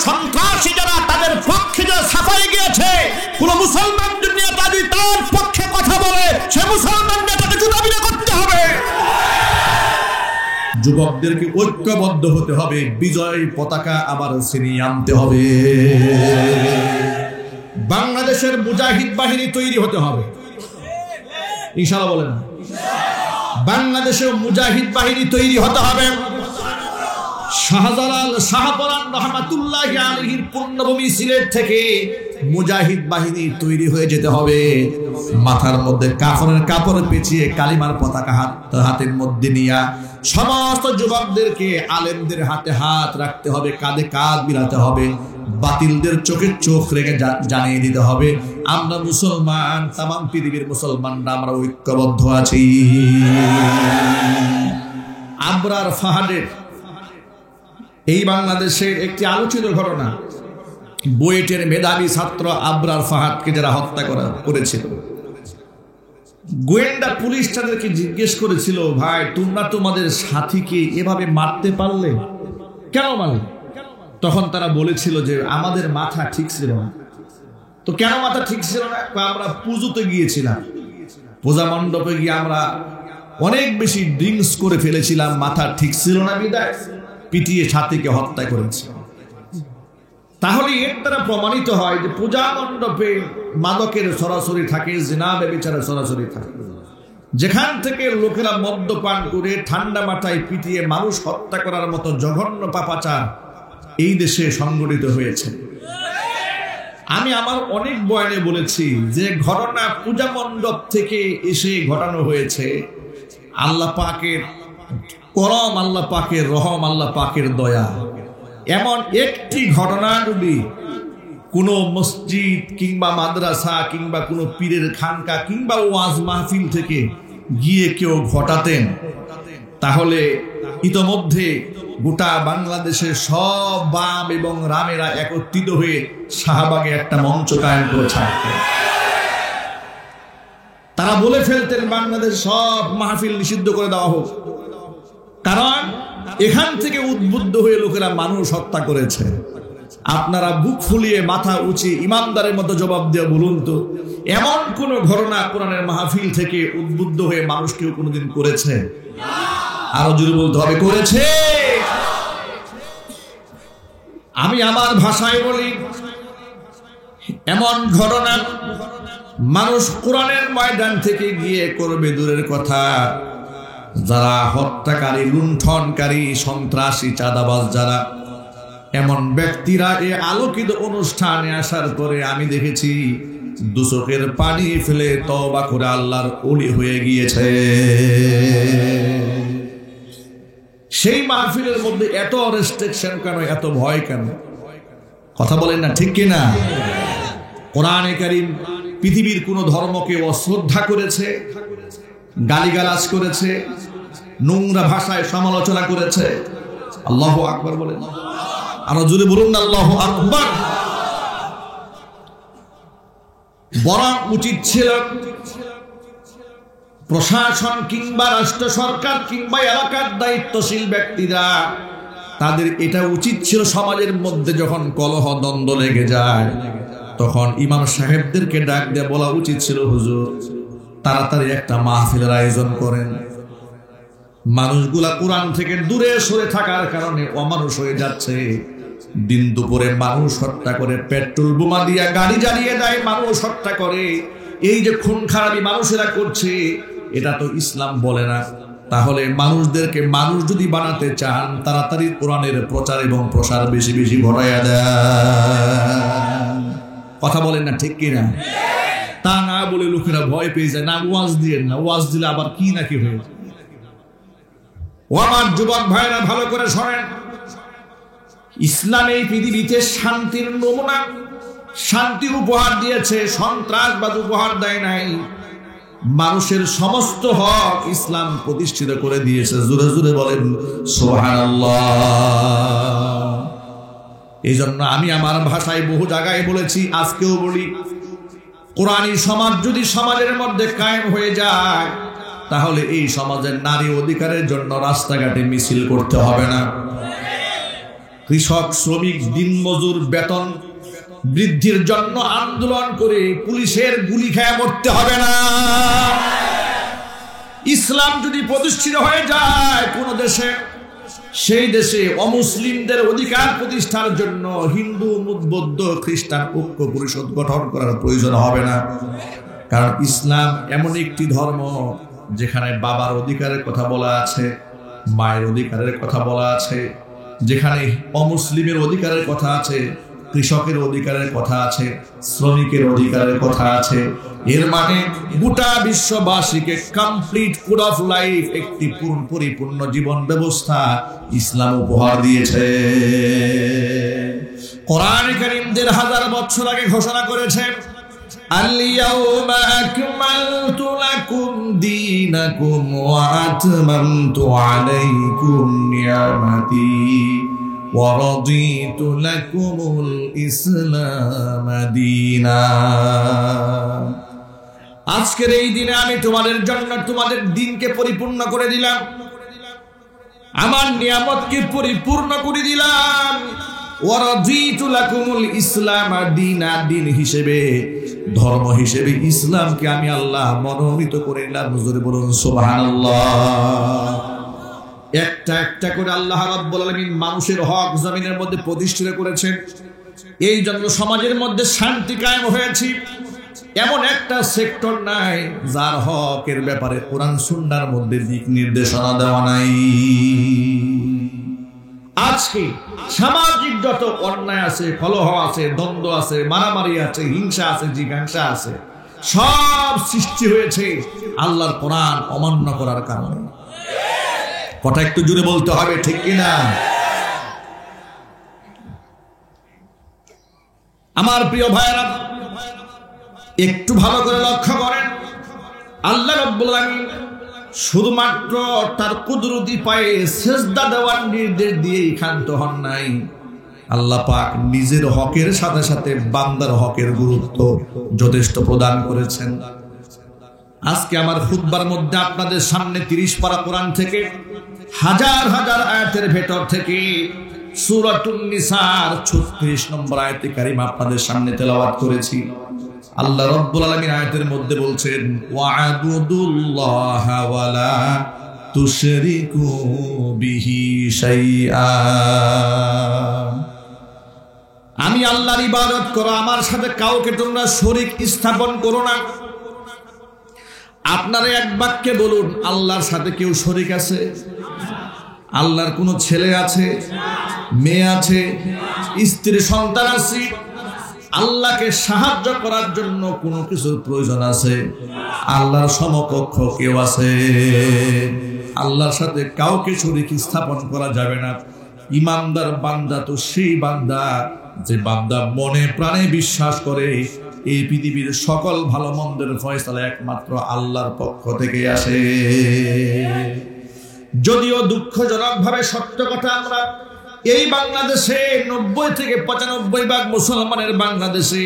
সন্ত্রাসী যারা তাদের পক্ষে যারা সাফাই গিয়েছে, কোন মুসলমান দুনিয়াতে যদি তার পক্ষে কথা বলে সে মুসলমান নেতাকে জুতাবিনা করতে হবে। যুবকদেরকে ঐক্যবদ্ধ হতে হবে, বিজয় পতাকা আবার ছিনিয়ে আনতে হবে। বাংলাদেশের মুজাহিদ বাহিনী তৈরি হতে হবে, ইনশাআল্লাহ বলেন। বাংলাদেশের মুজাহিদ বাহিনী তৈরি হতে হবে। শাহজালাল শাহপরান রহমাতুল্লাহি আলাইহির পুণ্যভূমি সিলেট থেকে মুজাহিদ বাহিনী তৈরি হয়ে যেতে হবে। মাথার মধ্যে কাফনের কাপড় পেঁচিয়ে কালিমার পতাকা হাতের মধ্যে নিয়ে সমস্ত যুবকদেরকে আলেমদের হাতে হাত রাখতে হবে, কাঁধে কাঁধ মিলাতে হবে, বাতিলদের চোখে চোখ রেখে জানিয়ে দিতে হবে আমরা মুসলমান, তামাম পৃথিবীর মুসলমানরা আমরা ঐক্যবদ্ধ আছি। আবরার ফাহাদের এই বাংলাদেশের একটি আলোচিত ঘটনা, বুয়েটের মেধাবী ছাত্র আবরার ফাহাদকে যারা হত্যা করেছিল, গোয়েন্দা পুলিশ তাদেরকে জিজ্ঞেস করেছিল, ভাই তোমরা তোমাদের সাথীকে এভাবে মারতে পারলে, কেন মারলে? তখন তারা বলেছিল যে আমাদের মাথা ঠিক ছিল না। তো কেন মাথা ঠিক ছিল না? আমরা পুজোতে গিয়েছিলাম, পূজা মণ্ডপে গিয়ে আমরা অনেক বেশি ড্রিঙ্কস করে ফেলেছিলাম, মাথা ঠিক ছিল না বিদায় পিটিয়ে সাথীকে হত্যা করেছে। তাহলে এর দ্বারা প্রমাণিত হয় যে পূজা মণ্ডপে মাদকের সরাসরি থাকে, জিনা ব্যভিচারের সরাসরি থাকে। যেখান থেকে লোকেরা মদ্যপান করে ঠান্ডা মাথায় পিটিয়ে মানুষ হত্যা করার মতো জঘন্য পাপাচার এই দেশে সংগঠিত হয়েছে। আমি আমার অনেক বয়ানে বলেছি যে ঘটনা পূজা মণ্ডপ থেকে এসে ঘটানো হয়েছে। আল্লাহ পাকের করম, আল্লাহ পাকের রহম, আল্লাহ পাকের দয়া। এমন একটি ঘটনা যদি কোনো মসজিদ কিংবা মাদ্রাসা কিংবা কোনো পীরের খানকা কিংবা ওয়াজ মাহফিল থেকে গিয়ে কেউ ঘটাতেন, তাহলে ইতোমধ্যে গোটা বাংলাদেশের সব বাম এবং রামেরা একত্রিত হয়ে শাহবাগে একটা মঞ্চ কায়েম করে ছাড়তেন। তারা বলে ফেলতেন বাংলাদেশ সব মাহফিল নিষিদ্ধ করে দেওয়া হোক, কারণ এখান থেকে উদ্বুদ্ধ হয়ে লোকেরা মানুষ হত্যা করেছে। আপনারা বুক ফুলিয়ে মাথা উঁচিয়ে ইমানদারের মতো জবাব দিয়ে বলুন তো, এমন কোন ঘটনা কোরআনের মাহফিল থেকে উদ্বুদ্ধ হয়ে মানুষ কেউ কোনোদিন করেছে? আরো জোরে বলতে হবে, করেছে। আমি আমার ভাষায় বলি, এমন ঘটনা মানুষ কোরআনের ময়দান থেকে গিয়ে করবে দূরের কথা, যারা হত্যাকারী, লুণ্ঠনকারী, সন্ত্রাসী, চাঁদাবাজ যারা, এমন ব্যক্তিরা এই আলোকিত অনুষ্ঠানে আসার পরে আমি দেখেছি দু চোখের পানি ফেলে তওবা করে আল্লাহর ওলি হয়ে গিয়েছে। সেই মাহফিলের মধ্যে এত রেস্ট্রিকশন কেন, এত ভয় কেন? কথা বলেন না, ঠিক কিনা? কোরআনে কারীম পৃথিবীর কোন ধর্মকে অশ্রদ্ধা করেছে, গালিগালাজ করেছে, নোংরা ভাষায় সমালোচনা করেছে? আল্লাহু আকবার বলেন, আরো জোরে বলুন না আল্লাহু আকবার। বরং উচিত ছিল প্রশাসন কিংবা রাষ্ট্র সরকার কিংবা এলাকার দায়িত্বশীল ব্যক্তিরা, তাদের এটা উচিত ছিল সমাজের মধ্যে যখন কলহ দ্বন্দ্ব লেগে যায় তখন ইমাম সাহেবদেরকে ডাক দিয়ে বলা উচিত ছিল, হুজুর তাড়াতাড়ি একটা মাহফিলের আয়োজন করেন। মানুষগুলা কোরআন থেকে দূরে সরে থাকার কারণে অমানুষ হয়ে যাচ্ছে। দিন দুপুরে মানুষ হত্যা করে, পেট্রোল বোমা দিয়ে গাড়ি জ্বালিয়ে দেয়, মানুষ হত্যা করে। এই যে খুন খারাপি মানুষেরা করছে, এটা তো ইসলাম বলে না। তাহলে মানুষদেরকে মানুষ যদি বানাতে চান, তাড়াতাড়ি কোরআনের প্রচার এবং প্রসার বেশি বেশি ঘটাইয়া দেন। কথা বলেন না, ঠিক কিনা? তা না বলে লোকেরা ভয় পেয়ে যায়, না ওয়াজ দিয়ে না, ওয়াজ দিলে আবার কি নাকি হয়ে যায়। ও আমার যুবক ভাইরা, ভালো করে শোনেন, ইসলাম এই পৃথিবীতে শান্তির নমুনা, শান্তি উপহার দিয়েছে, সন্ত্রাসবাদ উপহার দেয় নাই। মানুষের সমস্ত হক ইসলাম প্রতিষ্ঠিত করে দিয়েছে। জোরে জোরে বলেন সুবহানাল্লাহ। এই জন্য আমি আমার ভাষায় বহু জায়গায় বলেছি, আজকেও বলি, কোরআনী সমাজ যদি সমাজের মধ্যে কায়েম হয়ে যায়, তাহলে এই সমাজের নারী অধিকারের জন্য রাস্তাঘাটে মিছিল করতে হবে না। কৃষক, শ্রমিক, দিনমজুর বেতন বৃদ্ধির জন্য আন্দোলন করে পুলিশের গুলি খেয়ে মরতে হবে না। ইসলাম যদি প্রতিষ্ঠিত হয়ে যায় কোন দেশে, সেই দেশে অমুসলিমদের অধিকার প্রতিষ্ঠার জন্য হিন্দু, বৌদ্ধ, খ্রিস্টান ঐক্য পরিষদ গঠন করার প্রয়োজন হবে না। কারণ ইসলাম এমন একটি ধর্ম যেখানে বাবার অধিকারের কথা বলা আছে, মায়ের অধিকারের কথা বলা আছে, যেখানে অমুসলিমের অধিকারের কথা আছে, কৃষকের অধিকারের কথা আছে, শ্রমিকের অধিকারের কথা আছে। এর মানে গোটা বিশ্ববাসীকে কমপ্লিট কোড অফ লাইফ, একটি পরিপূর্ণ জীবন ব্যবস্থা ইসলাম উপহার দিয়েছে। কোরআন কারীম ১,৫০০ বছর আগে ঘোষণা করেছে, আল-ইয়াউমা আকমালতু লাকুম দীনাকুম ওয়া আতমামতু আলাইকুম নি'মাতি ওয়া রাদিতু লাকুমুল ইসলাম দীনা। আজকের এই দিনে আমি তোমাদের জন্য তোমাদের দিনকে পরিপূর্ণ করে দিলাম, আমার নিয়ামতকে পরিপূর্ণ করে দিলাম। ওয়া রাদিতু লাকুমুল ইসলাম দীনা, দিন হিসেবে, ধর্ম হিসেবে ইসলামকে আমি আল্লাহ মনোনীত করে নিলাম। হুজুর বলুন সুবহানাল্লাহ। একটা একটা করে আল্লাহ রাব্বুল আলামিন মানুষের হক জমিনের মধ্যে প্রতিষ্ঠিত করেছেন। এই জন্য সমাজের মধ্যে শান্তি কায়েম হয়েছে। এমন একটা সেক্টর নাই যার হকের ব্যাপারে কোরআন সুন্নাহর মধ্যে দিক নির্দেশনা দেওয়া নাই। আজকে সামাজিক যত অন্যায় আছে, কলহ আছে, দ্বন্দ্ব আছে, মারামারি আছে, হিংসা আছে, জিজ্ঞাসা আছে, সব সৃষ্টি হয়েছে আল্লাহর কোরআন অমান্য করার কারণে। কথা একটু জুড়ে বলতে হবে, ঠিক কিনা? আমার প্রিয় ভাইয়েরা, একটু ভালো করে লক্ষ্য করেন, আল্লাহ রাব্বুল আলামিন শুধুমাত্র তার কুদরতি পায়ে সেজদা দেওয়ার নির্দেশ দিয়ে ক্ষান্ত হন নাই। আল্লাহ পাক নিজের হকের সাথে সাথে বান্দার হকের গুরুত্ব যথেষ্ট প্রদান করেছেন। আজকে আমার খুতবার মধ্যে আপনাদের সামনে ৩০ পারা কোরআন থেকে হাজার হাজার আয়াতের ভেতর থেকে সূরাতুন নিসার ৩৬ নম্বর আয়াতে কারিমা আপনাদের সামনে তেলাওয়াত করেছি। আল্লাহ রাব্বুল আলামিন আয়াতের মধ্যে বলছেন, ওয়া'বুদুল্লাহা ওয়া লা তুশরিকু বিহি শাইআ। আমি আল্লাহর ইবাদত করো, আমার সাথে কাউকে তোমরা শরীক স্থাপন করো না। আপনারা এক বাক্যে বলুন, আল্লাহর সাথে কেউ শরীক আছে? আল্লাহর কোনো ছেলে আছে, মেয়ে আছে, স্ত্রী সন্তান আছে? আল্লাহকে সাহায্য করার জন্য কোনো কিছুর প্রয়োজন আছে? আল্লাহর সমকক্ষ কেউ আছে? আল্লাহর সাথে কাউকে শরীক স্থাপন করা যাবে না। ইমানদার বান্দা তো সেই বান্দা যে বান্দা মনে প্রাণে বিশ্বাস করে এই পৃথিবীর সকল ভালো মন্দের ফয়সালা একমাত্র আল্লাহর পক্ষ থেকে আসে। যদিও দুঃখজনক ভাবে সত্য কথা, আমরা এই বাংলাদেশে ৯০ থেকে ৯৫% মুসলমানের বাংলাদেশে,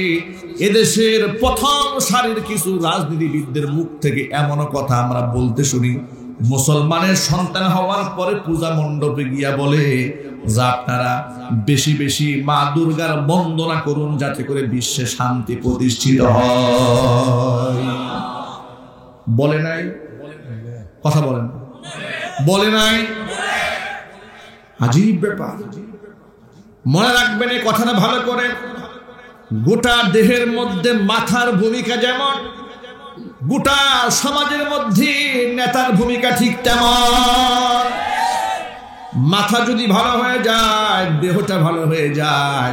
এদেশের প্রথম সারির কিছু রাজনীতিবিদদের মুখ থেকে এমন কথা আমরা বলতে শুনি, মুসলমানের সন্তান হওয়ার পরে পূজা মণ্ডপে গিয়া বলে যে আপনারা বেশি বেশি মা দুর্গার বন্দনা করুন যাতে করে বিশ্বে শান্তি প্রতিষ্ঠিত হয়। বলে নাই? কথা বলেন, বলে নাই? আজীব ব্যাপার। মনে রাখবেন এই কথাটা ভালো করে, গোটা দেহের মধ্যে মাথার ভূমিকা যেমন, গোটা সমাজের মধ্যে নেতার ভূমিকা ঠিক তেমন। মাথা যদি ভালো হয়ে যায়, দেহটা ভালো হয়ে যায়,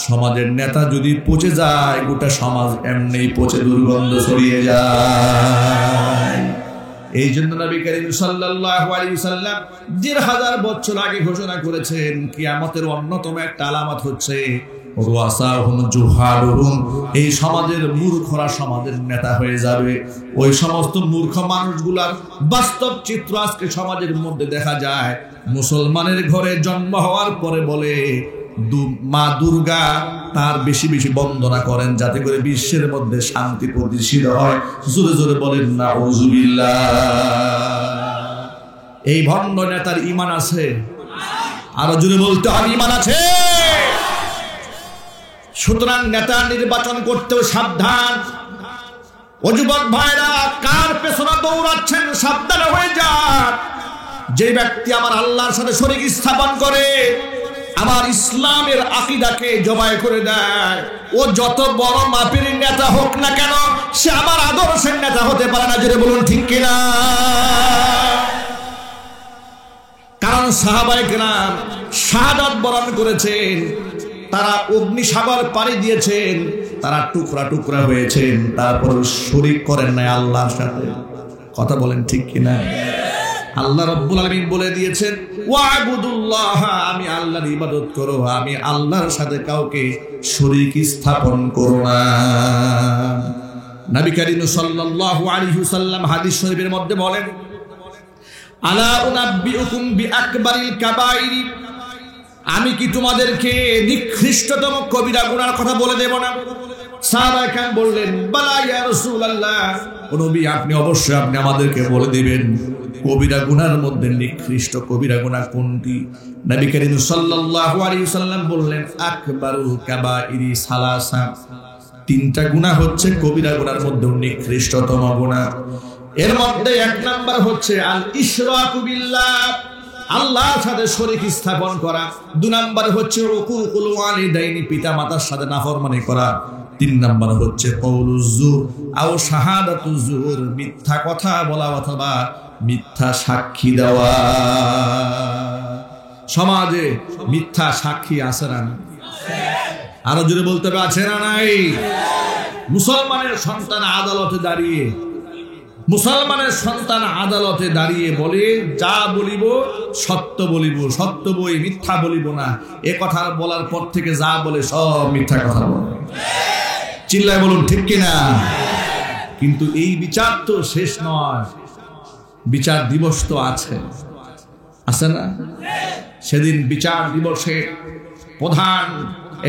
সমাজের নেতা যদি পচে যায়, গোটা সমাজ এমনি পচে দুর্গন্ধ ছড়িয়ে যায়। এই জন্য নবী করিম সাল্লাল্লাহু আলাইহি ওয়াসাল্লাম ১,৫০০ বছর আগে ঘোষণা করেছেন, কিয়ামতের অন্যতম একটা আলামত হচ্ছে ওয়াসাহুম জুহালুহুম, এই সমাজের মূর্খরা সমাজের নেতা হয়ে যাবে। ওই সমস্ত মূর্খ মানুষগুলার বাস্তব চিত্র আজকে সমাজের মধ্যে দেখা যায়। মুসলমানের ঘরে জন্ম হওয়ার পরে বলে মা দুর্গা তার বেশি বেশি বন্দনা করেন যাতে করে বিশ্বের মধ্যে শান্তি প্রতিষ্ঠিত হয়। জোরে জোরে বলেন নাউজুবিল্লাহ। এই ভণ্ড নেতার ঈমান আছে? আরো জোরে বলতে হবে ঈমান আছে। সুতরাং নেতা নির্বাচন করতেও সাবধান। ও যুবক ভাইরা, কার পেছনে দৌড়াচ্ছেন সাবধান হয়ে যান। যে ব্যক্তি আমার আল্লাহর সাথে শরীক স্থাপন করে, আমার ইসলামের আকীদাকে জবাই করে দেয়, ও যত বড় মাপের নেতা হোক না কেন, সে আমার আদর্শের নেতা হতে পারে না। জোরে বলুন ঠিক কিনা? কারণ সাহাবায়ে কেরাম শাহাদাত বরণ করেছেন, তারা অগ্নিসাগর পাড়ি দিয়েছেন, তারা টুকরা টুকরা হয়েছেন, তারপর শরীক করেন নাই আল্লাহর সাথে। কথা বলেন ঠিক কিনা? আল্লাহ রাব্বুল আলামিন বলে দিয়েছেন, ওয়া'বুদুল্লাহ, আমি আল্লাহর ইবাদত করো, আমি আল্লাহর সাথে কাউকে শরীক স্থাপন করো না। নবী করিম সাল্লাল্লাহু আলাইহি ওয়াসাল্লাম হাদিস শরীফের মধ্যে বলেন, আলা উনাব্বিউকুম বিআকবারিল কাবাইর, আমি কি তোমাদেরকে নিকৃষ্টতম কবিরা গুনার কথা বলে দেব না? সাহাবায়ে কেরাম বললেন, বালা ইয়া রাসূলুল্লাহ, ও নবী আপনি অবশ্যই আপনি আমাদেরকে বলে দিবেন কবিরা গুনার মধ্যে নিকৃষ্ট কবিরা গুনাহ কোনটি? নবী করিম সাল্লাল্লাহু আলাইহি ওয়াসাল্লাম বললেন, আকবারুল কাবাইরি সালাসা, তিনটা গুনাহ হচ্ছে কবিরা গুনার মধ্যে নিকৃষ্টতম গুনাহ। এর মধ্যে এক নাম্বার হচ্ছে আল ইশরাকু বিল্লাহ, আল্লাহর সাথে শরীক স্থাপন করা। দুই নাম্বার হচ্ছে উকুকুল ওয়ালিদাইনি, পিতা মাতার সাথে নাফরমানি করা। তিন নাম্বার হচ্ছে কওলুজ জুর আও শাহাদাতুজ জুর, মিথ্যা কথা বলা অথবা মিথ্যা সাক্ষী দেওয়া। সমাজে মিথ্যা সাক্ষী আছে না? আরো জোরে বলতে হবে আছে না নাই? মুসলমানের সন্তান আদালতে দাঁড়িয়ে, মুসলমানের সন্তান আদালতে দাঁড়িয়ে বলে, যা বলিব সত্য বলিব, সত্য বই মিথ্যা বলিব না। এ কথা বলার পর থেকে যা বলে সব মিথ্যা কথা বলে। চিল্লায় বলুন ঠিক কিনা? কিন্তু এই বিচার তো শেষ নয়, বিচার দিবস তো আছে, আছে না? সেদিন বিচার দিবসে প্রধান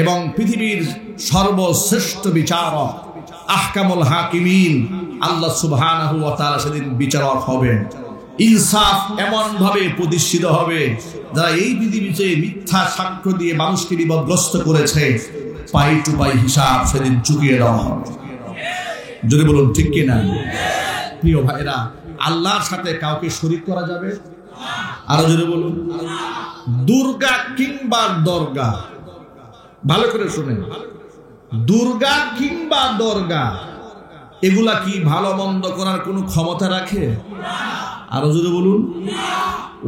এবং পৃথিবীর সর্বশ্রেষ্ঠ বিচারক আহকামুল হাকিমিন আল্লাহ সুবহানাহু ওয়া তাআলা সেদিন বিচারক হবেন। ইনসাফ এমন ভাবে প্রতিষ্ঠিত হবে, যারা এই পৃথিবীতে মিথ্যা সাক্ষ্য দিয়ে মানুষকে বিপদগ্রস্ত করেছে, পাই টু পাই হিসাব সেদিন চুকিয়ে দেওয়া হবে। যদি বলুন ঠিক কিনা? প্রিয় ভাইরা, আল্লাহর সাথে কাউকে শরীক করা যাবে? আরো জোরে বলুন। দুর্গা কিংবা দরগা, ভালো করে শুনেন, দুর্গা কিংবা দরগা এগুলা কি ভালো মন্দ করার কোনো ক্ষমতা রাখে? আরো জোরে বলুন।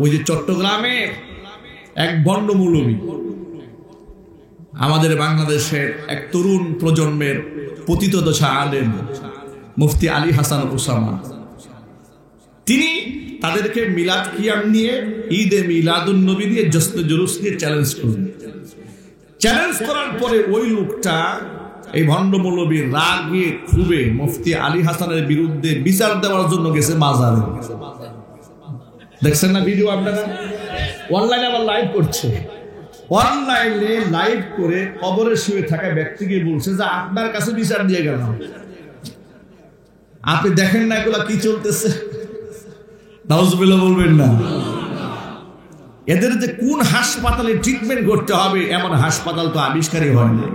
ওই যে চট্টগ্রামে এক ভণ্ড মৌলবী, আমাদের বাংলাদেশের এক তরুণ প্রজন্মের পতিতদশা আলেম মুফতি আলী হাসান ওসামা, তিনি তাদেরকে মিলাদ কিয়াম নিয়ে, ঈদে মিলাদুন নবী দিয়ে, জশ্নে জুলুস নিয়ে চ্যালেঞ্জ করলেন। চ্যালেঞ্জ করার পরে ওই লোকটা, এই ভণ্ড মৌলবী রাগে ক্ষোভে মুফতি আলী হাসানের বিরুদ্ধে বিচার দেওয়ার জন্য গেছে মাজারে। দেখছেন না ভিডিও আপনারা? অনলাইনে আবার লাইভ করছে। অনলাইনে লাইভ করে কবরে শুয়ে থাকা ব্যক্তিকে বলছে যে আপনার কাছে বিচার দিয়ে গেলাম, আপনি দেখেন না এগুলা কি চলতেছে? নাউজুবিল্লাহ বলবেন না। এদের যে কোন হাসপাতালে ট্রিটমেন্ট করতে হবে এমন হাসপাতাল তো আবিষ্কারই হয়নি।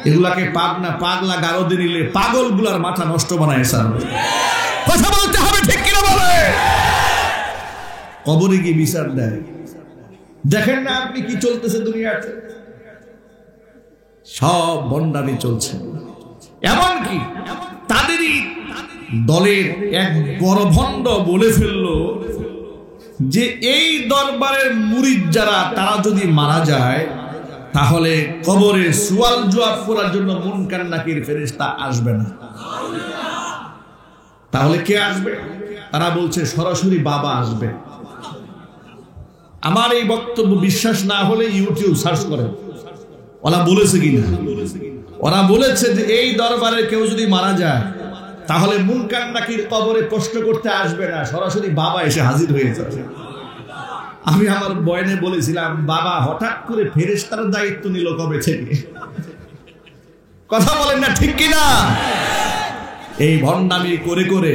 এগুলাকে পাগনা পাগলা গারদে নিলে পাগলগুলার মাথা নষ্ট বানায় স্যার। কথা বলতে হবে ঠিক কিনা বলে? কবরে গিয়ে বিচার দেয়। দেখেন না আপনি কি চলতেছে দুনিয়াতে? সব বন্ডামি চলছে। এমনকি তাদেরই দলের এক বড় ভণ্ড বলে ফেললো যে এই দরবারের মুরিদ যারা, তারা যদি মারা যায় তাহলে কবরে সুয়াল জবাব করার জন্য মুনকার নাকির ফেরেশতা আসবে না। তাহলে কে আসবে? তারা বলছে সরাসরি বাবা আসবে। আমার এই বক্তব্য বিশ্বাস না হলে ইউটিউব সার্চ করেন, ওরা বলেছে কিনা। ওরা বলেছে যে এই দরবারে কেউ যদি মারা যায় তাহলে মুনকার নাকির কবরে প্রশ্ন করতে আসবে না, সরাসরি বাবা এসে হাজির হয়ে যাবে। আমি আমার বয়ানে বলেছিলাম, বাবা হঠাৎ করে ফেরেশতার দায়িত্ব নিল কবে থেকে? কথা বলেন না ঠিক কিনা? এই ভণ্ডামি করে করে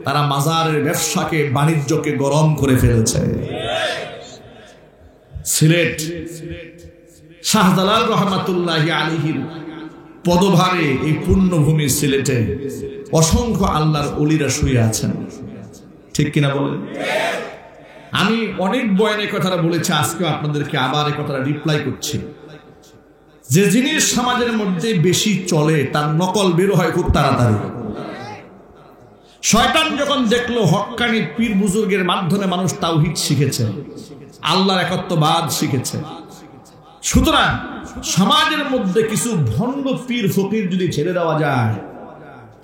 তারা মাজারের ব্যবসাকে, বাণিজ্যকে গরম করে ফেলেছে। সিলেট শাহজালাল রহমাতুল্লাহি আলাইহির পদভারে এই পুণ্যভূমি সিলেটে অসংখ্য আল্লাহর ওলিরা শুয়ে আছেন, ঠিক কিনা বলেন? আমি অনেক বয়ানে কথাটা বলেছি, আজকে আপনাদেরকে আবার এই কথাটা রিপ্লাই করছি। যে জিনিস সমাজের মধ্যে বেশি চলে তার নকল বের হয় খুব তাড়াতাড়ি। শয়তান যখন দেখলো হক্কানি পীর বুজুর্গের মাধ্যমে মানুষ তাওহীদ শিখেছে, আল্লাহর একত্ববাদ শিখেছে, সুতরাং সমাজের মধ্যে কিছু ভণ্ড পীর ফকির যদি ছেড়ে দেওয়া যায়,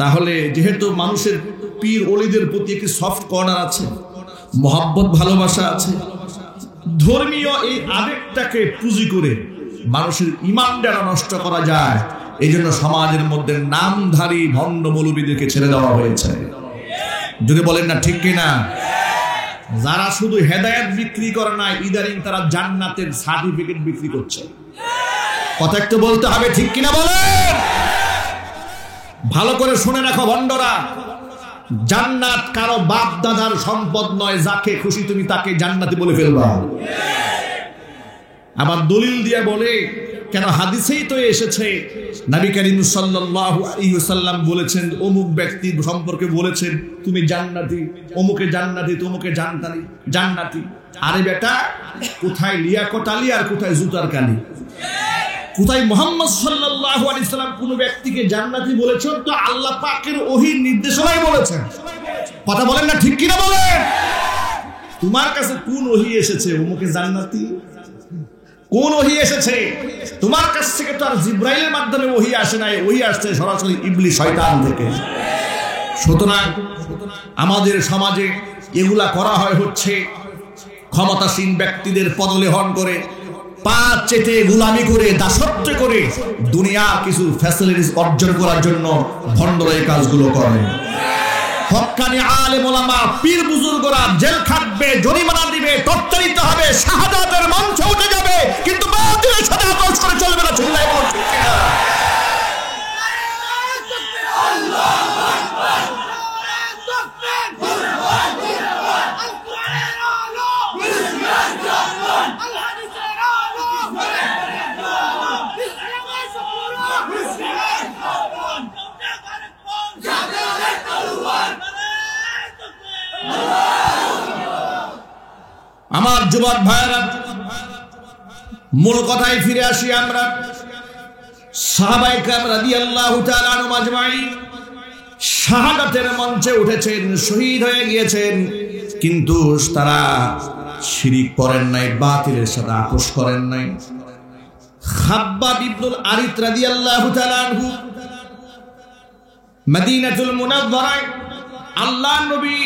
তাহলে যেহেতু মানুষের পীর ওলিদের প্রতি একটি সফট কর্নার আছে, মহব্বত ভালোবাসা আছে, ধর্মীয় এই আবেগটাকে পুঁজি করে মানুষের ঈমানটা নষ্ট করা যায়, এই জন্য সমাজের মধ্যে নামধারী ভণ্ড মৌলবীদেরকে ছেড়ে দেওয়া হয়েছে। যদি বলেন না ঠিক কিনা? যারা শুধু হেদায়েত বিক্রি করে না, ইদারিং তারা জান্নাতের সার্টিফিকেট বিক্রি করছে। কথা একটু বলতে হবে, ঠিক কিনা বলেন? ভালো করে শুনে রাখো ভণ্ডরা, জান্নাত কারো বাপ দাদার সম্পদ নয়, যাকে খুশি তুমি তাকে জান্নাতি বলে ফেলবা। আবার দলিল দিয়ে বলে, কেন হাদিসেই তো এসেছে, নবী করিম সাল্লাল্লাহু আলাইহি ওয়াসাল্লাম বলেছেন, অমুক ব্যক্তি সম্পর্কে বলেছেন তুমি জান্নাতি, অমুকে জান্নাতি, তমুকে জান্নাতি। আরে বেটা, কোথায় লিয়াকত আলী আর কোথায় জুতার কালি? কোথায় মুহাম্মদ সাল্লাল্লাহু আলাইহি সাল্লাম কোন ব্যক্তিকে জান্নাতি বলেছেন? তো আল্লাহ পাকের ওহীর নির্দেশনাই বলেছেন। কথা বলেন না ঠিক কিনা বলেন? তোমার কাছে কোন ওহী এসেছে অমুকে জান্নাতি? কোন ওহী এসেছে? তোমার কাছ থেকে তো আর জিবরাইলের মাধ্যমে ওহী আসে নাই, ওহী আসছে সরাসরি ইবলিস শয়তান থেকে। সুতরাং আমাদের সমাজে এগুলা করা হয় হচ্ছে ক্ষমতাসীন ব্যক্তিদের পদলেহন করে, পা চেটে গোলামি করে, দাসত্ব করে দুনিয়ার কিছু ফ্যাসিলিটিস অর্জন করার জন্য ভণ্ডরা এই কাজগুলো করে। হক্কানি আলেম ওলামা পীর বুজুর্গরা জেল খাটবে, জরিমানা দিবে, তত্ত্বারিত হবে, শাহাদাতের মঞ্চে উঠে যাবে, কিন্তু বাতিলের সাথে আপোষ করে চলবে না। চিল্লায় বল ঠিক কিনা? আল্লাহু আকবার, আমার যুবক ভাইরা, মূল কথায় ফিরে আসি আমরা। সাহাবায়ে কেরাম রাদিয়াল্লাহু তাআলা আনহুম আজমাইন শাহাদাতের মঞ্চে উঠেছেন, শহীদ হয়ে গিয়েছেন, কিন্তু তারা শিরিক করেন নাই, বাতিলের সাথে আপোষ করেন নাই। খাব্বাব ইবনুল আরিত রাদিয়াল্লাহু তাআলা আনহু মদিনাতুল মুনাওয়ারায় আল্লাহর নবী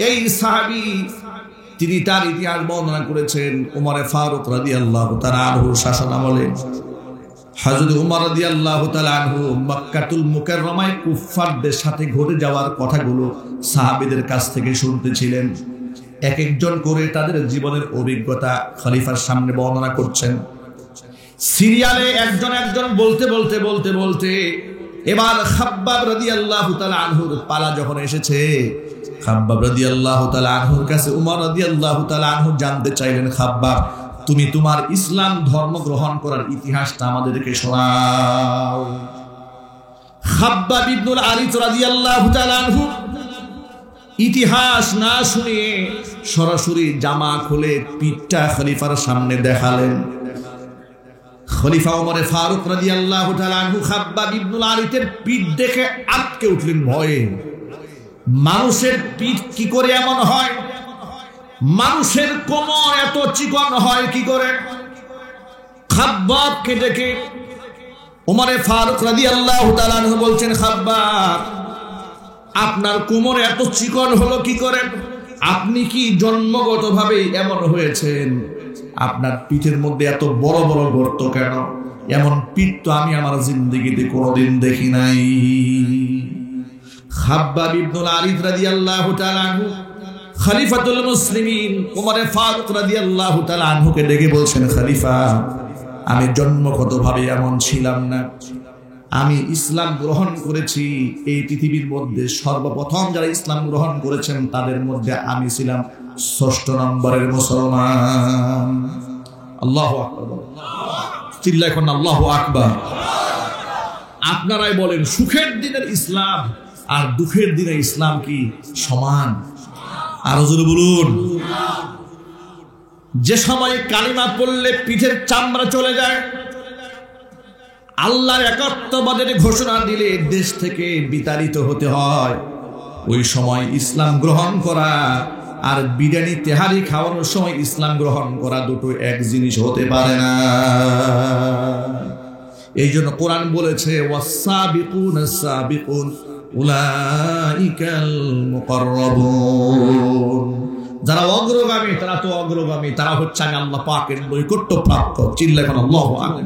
এই সাহাবী, তিনি তার ইতিহাস বর্ণনা করেছেন। উমরে ফারুক রাদিয়াল্লাহু তাআলা আনহুর শাসনামলে হযরত উমর রাদিয়াল্লাহু তাআলা আনহু মক্কাতুল মুকাররমায় কুফফারদের সাথে ঘটে যাওয়ার কথাগুলো সাহাবীদের কাছ থেকে শুনতেছিলেন। এক একজন করে তাদের জীবনের অভিজ্ঞতা খলিফার সামনে বর্ণনা করছেন। সিরিয়ালে একজন একজন বলতে বলতে বলতে বলতে এবার খাব্বাব রাদিয়াল্লাহু তাআলা আনহুর পালা যখন এসেছে, খাব্বাব রাদিয়াল্লাহু তাআলা আনহুর কাছে উমর রাদিয়াল্লাহু তাআলা আনহু জানতে চাইলেন, খাব্বাব তুমি তোমার ইসলাম ধর্ম গ্রহণ করার ইতিহাসটা আমাদেরকে শোনাও। খাব্বাব ইবনুল আরিত রাদিয়াল্লাহু তাআলা আনহু ইতিহাস না শুনিয়ে সরাসরি জামা খুলে পিঠটা খলিফার সামনে দেখালেন। খলিফা ওমর ফারুক রাদিয়াল্লাহু তাআলা আনহু খাব্বাব ইবনুল আরিতের পিঠ দেখে আটকে উঠলেন ভয়ে। মানুষের পিঠ কি করে এমন হয়? মানুষের কোমর এত চিকন হয় কি করে? খাব্বাবকে দেখে ওমর ফারুক রাদিয়াল্লাহু তাআলা আনহু বলছেন, খাব্বাব আপনার কোমর এত চিকন হলো কি করে? আপনি কি জন্মগতভাবে এমন হয়েছেন? আপনার পিঠের মধ্যে এত বড় বড় গর্ত কেন? এমন পিঠ তো আমি আমার জিন্দেগিতে কোনোদিন দেখি নাই। খাব্বাব ইবনুল আরিত রাদিয়াল্লাহু তাআলা আনহু খলিফাতুল মুসলিমিন ওমর ফারুক রাদিয়াল্লাহু তাআলা আনহুকে ডেকে বলছেন, খলিফা আমি জন্মগতভাবে এমন ছিলাম না, আমি ইসলাম গ্রহণ করেছি। এই পৃথিবীর মধ্যে সর্বপ্রথম যারা ইসলাম গ্রহণ করেছেন তাদের মধ্যে আমি ছিলাম ৬ষ্ঠ নম্বরের মুসলমান। আল্লাহু আকবার, চিল্লায় এখন আল্লাহু আকবার। আপনারাই বলেন, সুখের দিনের ইসলাম আর দুঃখের দিনের ইসলাম কি সমান? আরো জোরে বলুন। যে সময় কালিমা পড়লে পিঠের চামড়া চলে যায়, আল্লাহর একাত্মবাদের ঘোষণা দিলে দেশ থেকে বিতাড়িত হতে হয়, ওই সময় ইসলাম গ্রহণ করা আর বিরিয়ানি তেহারি খাওয়ানোর সময় ইসলাম গ্রহণ করা দুটো এক জিনিস হতে পারে না। এই জন্য কোরআন বলেছে, ওয়াস-সাবিকুন আস-সাবিকুন উলাইকাল মুকাররাবুন, যারা অগ্রগামী তারা তো অগ্রগামী, তারা হচ্ছে আমি আল্লাহ পাকের নৈকট্য প্রাপ্ত। চিল্লায় আল্লাহু আকবার।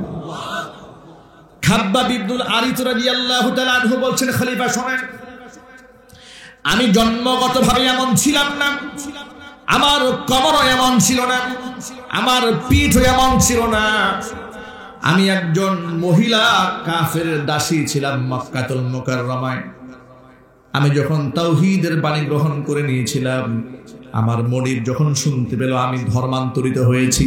খাব্বাব ইবনুল আরিত রাদিয়াল্লাহু তাআলা আনহু বলছেন, খলিফা শুনেন, আমি জন্মগতভাবে এমন ছিলাম না, আমার কমরও এমন ছিল না, আমার পিঠও এমন ছিল না। আমি একজন মহিলা কাফের দাসী ছিলাম মক্কাতুল মুকাররমায়। আমি যখন তাওহীদের বাণী গ্রহণ করে নিয়েছিলাম, আমার মনিব যখন শুনতে পেল আমি ধর্মান্তরিত হয়েছি,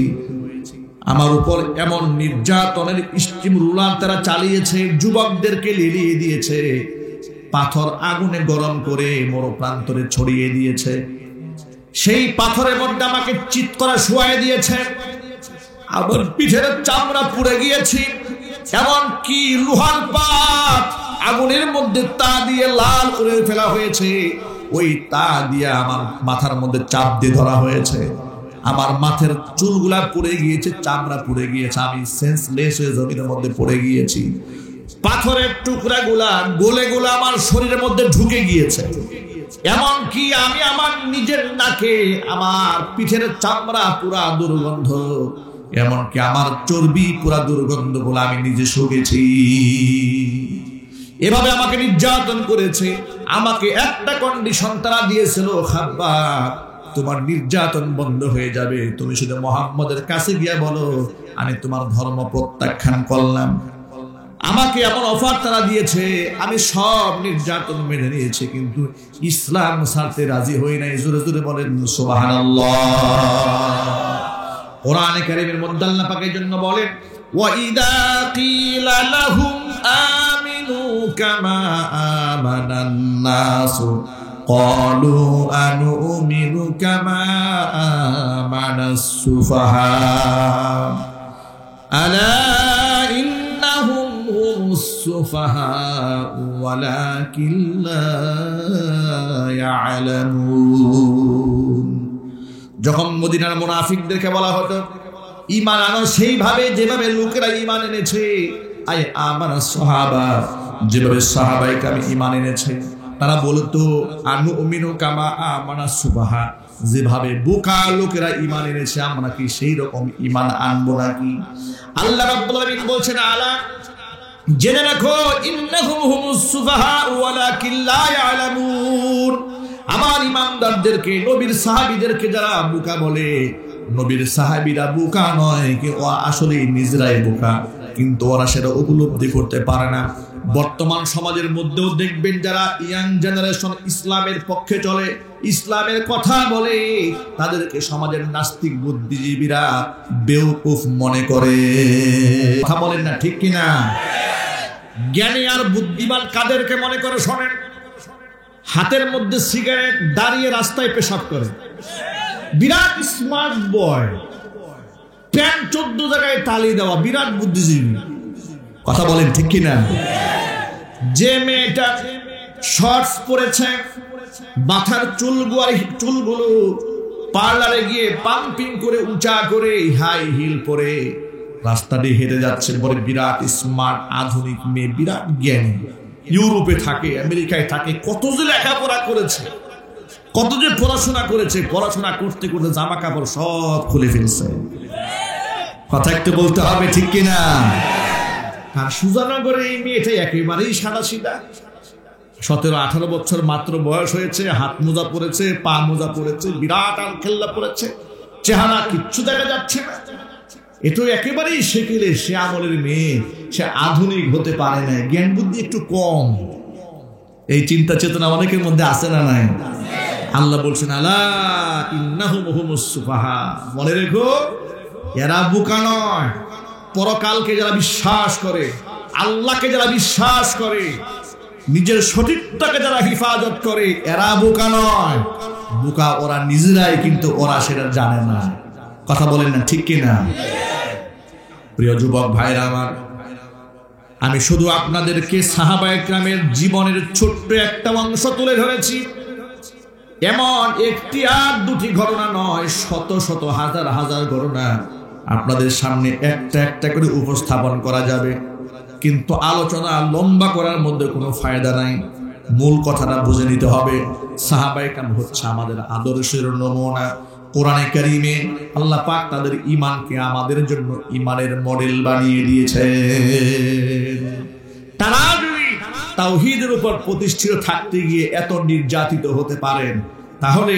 আমার উপর এমন নির্যাতনের স্টিম রুলার তারা চালিয়েছে, যুবকদেরকে লেলিয়ে দিয়েছে, পাথর আগুনে গরম করে মরুপ্রান্তরে ছড়িয়ে দিয়েছে, সেই পাথরের মধ্যে আমাকে চিৎ করা শুয়ায় দিয়েছে, আবার পিঠের চামড়া পুড়ে গিয়েছি, এমন কি লোহার পাত আগুনের মধ্যে তা দিয়ে লাল করে ফেলা হয়েছে, ওই তা দিয়ে আমার মাথার মধ্যে চাপ দিয়ে ধরা হয়েছে, আমার মাথার চুলগুলা পুড়ে গিয়েছে, চামড়া পুড়ে গিয়েছে, আমি সেন্সলেস হয়ে জমিনের মধ্যে পড়ে গিয়েছি, পাথরের টুকরা গুলা গলে গলে আমার শরীরের মধ্যে ঢুকে গিয়েছে, এমন কি আমি আমার নিজের নাকে আমার পিঠের চামড়া পুরা দুর্গন্ধ, এমনকি আমার চর্বি পুরা দুর্গন্ধ বলে আমি নিজে শুকেছি। এভাবে আমাকে নির্যাতন করেছে। আমাকে একটা কন্ডিশন তারা দিয়েছিল, খাব্বাব তোমার নির্যাতন বন্ধ হয়ে যাবে, তুমি শুধু মুহাম্মদের কাছে গিয়ে বলো আমি তোমার ধর্ম প্রত্যাখ্যান করলাম। আমাকে এমন অফার তারা দিয়েছে, আমি সব নির্যাতন মেনে নিয়েছি, কিন্তু ইসলাম ছাড়তে রাজি হই নাই। জোরে জোরে বলেন সুবহানাল্লাহ। কোরআনে কারীমের মধ্যে আল্লাহ পাক এই জন্য বলেন, ওয়া ইদা কিলা লাহুম আমিনু কামা আমানান নাসু ক্বালু আনুমিনু কামা আমানাস সুফাহা আলা ইন্নাহুম হুমুস সুফাহা ওয়ালাকিন লা ইয়ালামুন। যখন মদিনার মুনাফিকদেরকে বলা হতো ঈমান আনো সেইভাবে যেভাবে লোকেরা ঈমান এনেছে, আয় আমার সাহাবা যেভাবে সাহাবায়ে কেরাম ঈমান এনেছে, তারা বলতো আনুমিনু কামা আমানাস সুফাহা, যেভাবে বোকা লোকেরা ঈমান এনেছে আমরা কি সেই রকম ঈমান আনবো নাকি? আল্লাহ রাব্বুল আলামিন বলছেন, আলা জেনে রাখো, ইন্নাহুম হুমুস সুফাহা ওয়ালাকিন লা ইয়ালামুন। আমার ইমানদারদেরকে, নবীর সাহাবীদেরকে যারা বোকা বলে, নবীর সাহাবীরা বোকা নয়, কি ও আসলে নিজেরাই বোকা, কিন্তু ওরা সেটা উপলব্ধি করতে পারে না। বর্তমান সমাজের মধ্যেও দেখবেন যারা ইয়াং জেনারেশন ইসলামের পক্ষে চলে, ইসলামের কথা বলে, তাদেরকে সমাজের নাস্তিক বুদ্ধিজীবীরা বেওকুফ মনে করে। কথা বলেন না ঠিক কিনা? জ্ঞানী আর বুদ্ধিমান কাদেরকে মনে করে শোনেন? হাতের মধ্যে সিগারেট, দাঁড়িয়ে রাস্তায় পেশাব করে, বিরাট স্মার্ট বয়, প্যান্ট 14 জায়গায় তালি দেওয়া, বিরাট বুদ্ধিজীবী। কথা বলেন ঠিক কিনা? যে মেয়েটা শর্টস পরেছে, মাথার চুলগুলো পার্লারে গিয়ে পাম্পিং করে উঁচা করে হাই হিল পরে রাস্তা দিয়ে হেঁটে যাচ্ছে, বলে বিরাট স্মার্ট আধুনিক মেয়ে, বিরাট জ্ঞানী, ইউরোপে থাকে, আমেরিকায় থাকে, কত যে লেখাপড়া করেছে, কত যে পড়াশোনা করেছে, পড়াশোনা করতে করতে জামা কাপড় সব খুলে ফেলছে। কথা একটু বলতে হবে ঠিক কিনা? আর সুজানগরের এই মেয়েটা একেবারেই সাদা সিধা, 17-18 বছর মাত্র বয়স হয়েছে, হাত মোজা পরেছে, পা মোজা পরেছে, বিরাট আলখেল্লা পরেছে, চেহারা কিচ্ছু দেখা যাচ্ছে না। এতো একেবারেই সেকেলে, সে আমলের মেয়ে, সে আধুনিক হতে পারে না, জ্ঞান বুদ্ধি একটু কম। এই চিন্তা চেতনা অনেকের মধ্যে আছে না নাই? আল্লাহ বলছেন, আলা ইন্নাহুম হুমুস সুফাহা, মনে রেখো এরা বোকা নয়। পরকালকে যারা বিশ্বাস করে, আল্লাহকে যারা বিশ্বাস করে, নিজের সতীত্বকে যারা হিফাজত করে, এরা বোকা নয়। বোকা ওরা নিজেরাই, কিন্তু ওরা সেটা জানে না। কথা বলেন না ঠিক কিনা? প্রিয় যুবক ভাইরা আমার, আমি শুধু আপনাদেরকে সাহাবায়ে কেরামের জীবনের ছোট্ট একটা অংশ তুলে ধরেছি। এমন একটি আর দুটি ঘটনা নয়, শত শত হাজার হাজার ঘটনা আপনাদের সামনে একটা একটা করে উপস্থাপন করা যাবে, কিন্তু আলোচনা লম্বা করার মধ্যে কোনো ফায়দা নাই। মূল কথাটা বুঝে নিতে হবে। সাহাবায়ে কেরাম হচ্ছে আমাদের আদর্শের নমুনা। কোরআনে কারীমে আল্লাহ পাক তাদের ঈমানকে আমাদের জন্য ঈমানের মডেল বানিয়ে দিয়েছে। তারা যদি তাওহীদের উপর প্রতিষ্ঠিত থাকতে গিয়ে এত নির্যাতিত হতে পারেন, তাহলে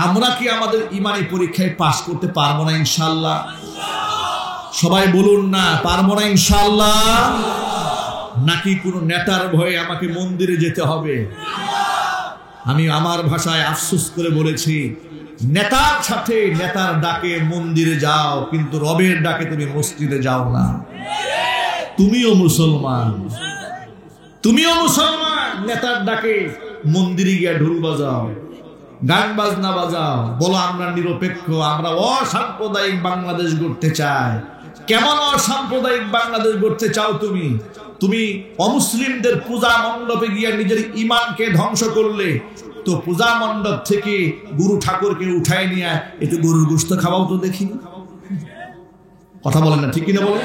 আমরা কি আমাদের ঈমানি পরীক্ষায় পাস করতে পারবো না ইনশাআল্লাহ? সবাই বলুন না, পারবো না ইনশাআল্লাহ? নাকি কোন নেতার ভয়ে আমাকে মন্দিরে যেতে হবে? আমি আমার ভাষায় আফসোস করে বলেছি, নেতার সাথে নেতার ডাকে মন্দিরে যাও, কিন্তু রবের ডাকে তুমি মসজিদে যাও না। তুমিও মুসলমান, তুমিও মুসলমান, নেতার ডাকে মন্দিরে গিয়ে ঢোল বাজাও, গান বাজনা বাজাও, বলো আমরা নিরপেক্ষ, আমরা অসাম্প্রদায়িক বাংলাদেশ গড়তে চাই। কেমন অসাম্প্রদায়িক বাংলাদেশ গড়তে চাও তুমি? তুমি অমুসলিমদের পূজা মণ্ডপে গিয়ে নিজের ঈমানকে ধ্বংস করলে, তো পূজা মণ্ডপ থেকে গুরু ঠাকুরকে উঠায় নিয়ে একটু গরুর গোশত খাওয়াও তো দেখি। কথা বলেন না ঠিক কিনা বলেন?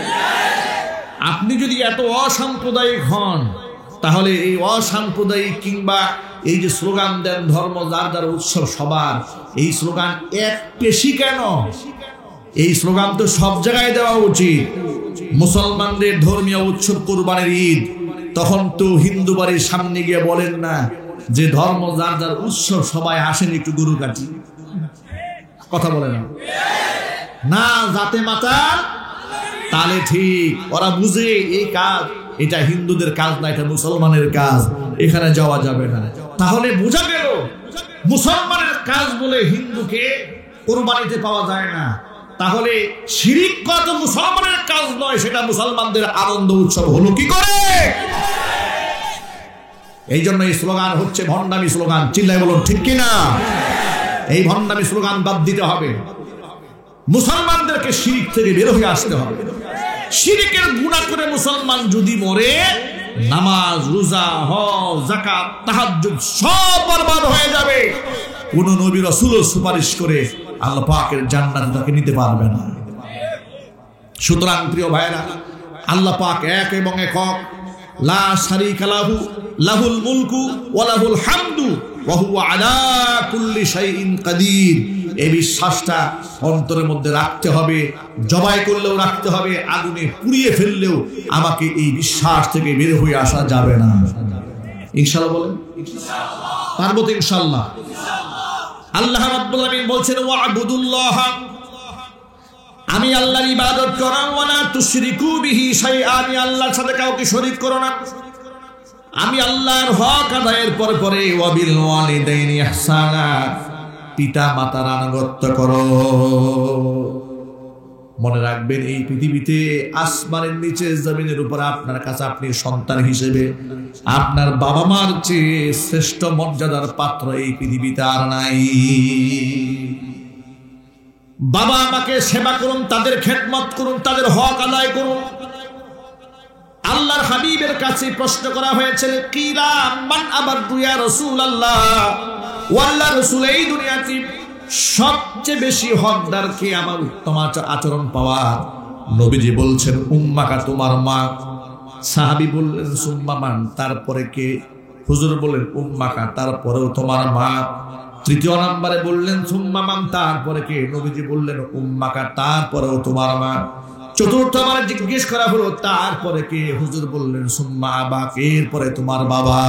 আপনি যদি এত অসাম্প্রদায়িক হন, তাহলে এই অসাম্প্রদায়িক কিংবা এই যে স্লোগান দেন ধর্ম যার যার উৎসব সবার, এই স্লোগান এক পেশি কেন? এই স্লোগান তো সব জায়গায় দেওয়া উচিত। মুসলমানদের ধর্মীয় উৎসব কুরবানির ঈদ, তখন তো হিন্দু বাড়ির সামনে গিয়ে বলেন না যে ধর্ম যার যার উৎসব সবাই আসেন একটু গরু কাটি। কথা বলে না, না জাতে মাতা তাহলে ঠিক, ওরা বুঝে এই কাজ এটা হিন্দুদের কাজ না, এটা মুসলমানের কাজ, এখানে যাওয়া যাবে না। তাহলে বোঝা গেল মুসলমানের কাজ বলে হিন্দুকে কুরবানিতে পাওয়া যায় না। তাহলে শিরিক কত মুসলমানের কাজ নয়, সেটা মুসলমানদের আনন্দ উৎসব হলো কি করে? এই জন্য এই স্লোগান হচ্ছে ভণ্ডামি স্লোগান। চিল্লায় বলুন ঠিক কিনা? এই ভণ্ডামি স্লোগান বাদ দিতে হবে। মুসলমানদেরকে শিরিক থেকে বের হয়ে আসতে হবে। শিরিকের গুনাহ করে মুসলমান যদি মরে, নামাজ, রোজা, হজ, যাকাত, তাহাজ্জুদ সব বরবাদ হয়ে যাবে। কোন নবী রাসূল সুপারিশ করে আল্লাহ পাকের জান্নাত তাকে নিতে পারবে না। সুতরাং প্রিয় ভাইরা, আল্লাহ পাক এক এবং একক, লা শারীকা লাহু, লাহুল মুলকু ওয়া লাহুল হামদু ওয়া হুয়া আলা কুল্লি শাইইন কাদির। এই বিশ্বাসটা অন্তরের মধ্যে রাখতে হবে। জবাই করলেও রাখতে হবে, আগুনে পুড়িয়ে ফেললেও আমাকে এই বিশ্বাস থেকে বের হয়ে আসা যাবে না। ইনশাআল্লাহ বলেন, ইনশাআল্লাহ পারবো তো ইনশাআল্লাহ। আল্লাহ রাব্বুল আলামিন বলছেন ওয়া'বুদুল্লাহ, আমি আল্লাহর ইবাদত করো, ওয়ালা তুশরিকু বিহি শাইআ, আমি আল্লাহর সাথে কাউকে শরীক করো না। আমি আল্লাহর হক আদায়ের পরে পরে ওয়াবিল ওয়ালিদাইনি ইহসানা, পিতা মাতার আনুগত্য করো। মনে রাখবেন, এই পৃথিবীতে আসমানের নিচে জমিনের উপর আপনার কাছে আপনি সন্তান হিসেবে আপনার বাবা মার চেয়ে শ্রেষ্ঠ মর্যাদার পাত্র এই পৃথিবীতে আর নাই। বাবা আমাকে সেবা করুন, তাদের খেদমত করুন, তাদের হক আদায় করুন। আল্লাহর হাবিবের কাছে প্রশ্ন করা হয়েছিল, কিলা মান আবাদু ইয়া রাসূলুল্লাহ, ওয়াল্লাহ রাসূল এই দুনিয়াতে সবচেয়ে বেশি হকদার কে আমার উত্তম আচরণ পাওয়া? নবীজি বলছেন উম্মাকা, তোমার মা। সাহাবী বললেন সুম্মা মান, তারপরে কে? হুজুর বললেন উম্মাকা, তারপরেও তোমার মা। তৃতীয় নম্বরে বললেন সুম্মা মান, তারপরে কে? নবীজি বললেন উম্মাকা, তারপরেও তোমার মা। চতুর্থ বার জিজ্ঞেস করা হলো তারপরে কে? হুজুর বললেন সুম্মা আবাক, এরপরে তোমার বাবা।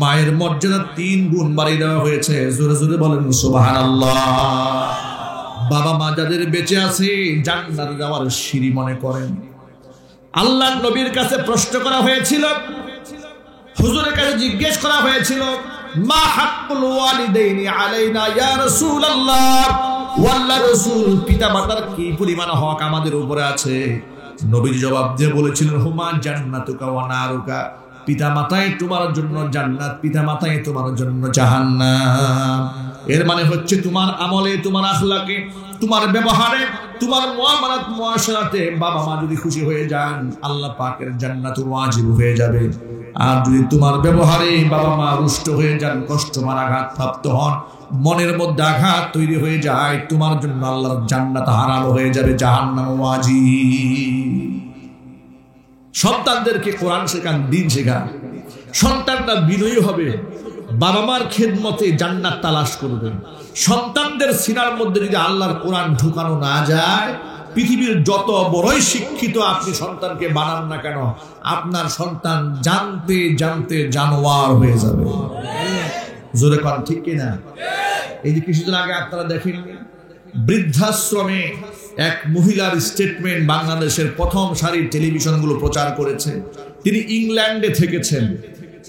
মায়ের মর্যাদা 3 গুণ বাড়িয়ে দেওয়া হয়েছে। জোরে জোরে বলেন সুবহানাল্লাহ। বাবা মা যাদের বেঁচে আছে জান্নাতে যাওয়ার সিঁড়ি মনে করেন। আল্লাহর নবীর কাছে প্রশ্ন করা হয়েছিল, হুজুরের কাছে জিজ্ঞেস করা হয়েছিল, মা হাক্কুল ওয়ালিদাইনি আলাইনা ইয়া রাসূলুল্লাহ, আল্লাহর রাসূল পিতামাতার কি পরিমাণ হক আমাদের উপরে আছে। নবীজি জবাব দিয়ে বলেছিলেন, হুমা জান্নাতুকা ওয়া নারুকা, পিতামাতাই তোমার জন্য জান্নাত, পিতামাতাই তোমার জন্য জাহান্নাম। এর মানে হচ্ছে তোমার আমলে, তোমার আখলাকে, তোমার ব্যবহারে, তোমার মুআমালাত মুআশারাতে বাবা মা যদি খুশি হয়ে যান, আল্লাহ পাকের জান্নাত ওয়াজিব হয়ে যাবে। আর যদি তোমার ব্যবহারে বাবা মা রুষ্ট হয়ে যান, কষ্ট মার আঘাত প্রাপ্ত হন, মনের মধ্যে আঘাত তৈরি হয়ে যায়, তোমার জন্য আল্লাহর জান্নাত হারাম হয়ে যাবে, জাহান্নাম ওয়াজিব। সন্তানদেরকে কোরআন শেখান, দিন শেখান। সন্তানটা বিনয়ী হবে, বাবা মার খেদমতে জান্নাত তালাশ করবে। সন্তানদের সিনার মধ্যে যদি আল্লাহর কোরআন ঢুকানো না যায়, পৃথিবীর যত বড়ই শিক্ষিত আপনি সন্তানকে বানান না কেন, আপনার সন্তান জানতে জানতে জানোয়ার হয়ে যাবে। জোরে কোন ঠিক কিনা? এই যে কিছুদিন আগে আপনারা দেখেননি, বৃদ্ধাশ্রমে এক মহিলার স্টেটমেন্ট বাংলাদেশের প্রথম সারির টেলিভিশনগুলো প্রচার করেছে। তিনি ইংল্যান্ডে থেকেছেন,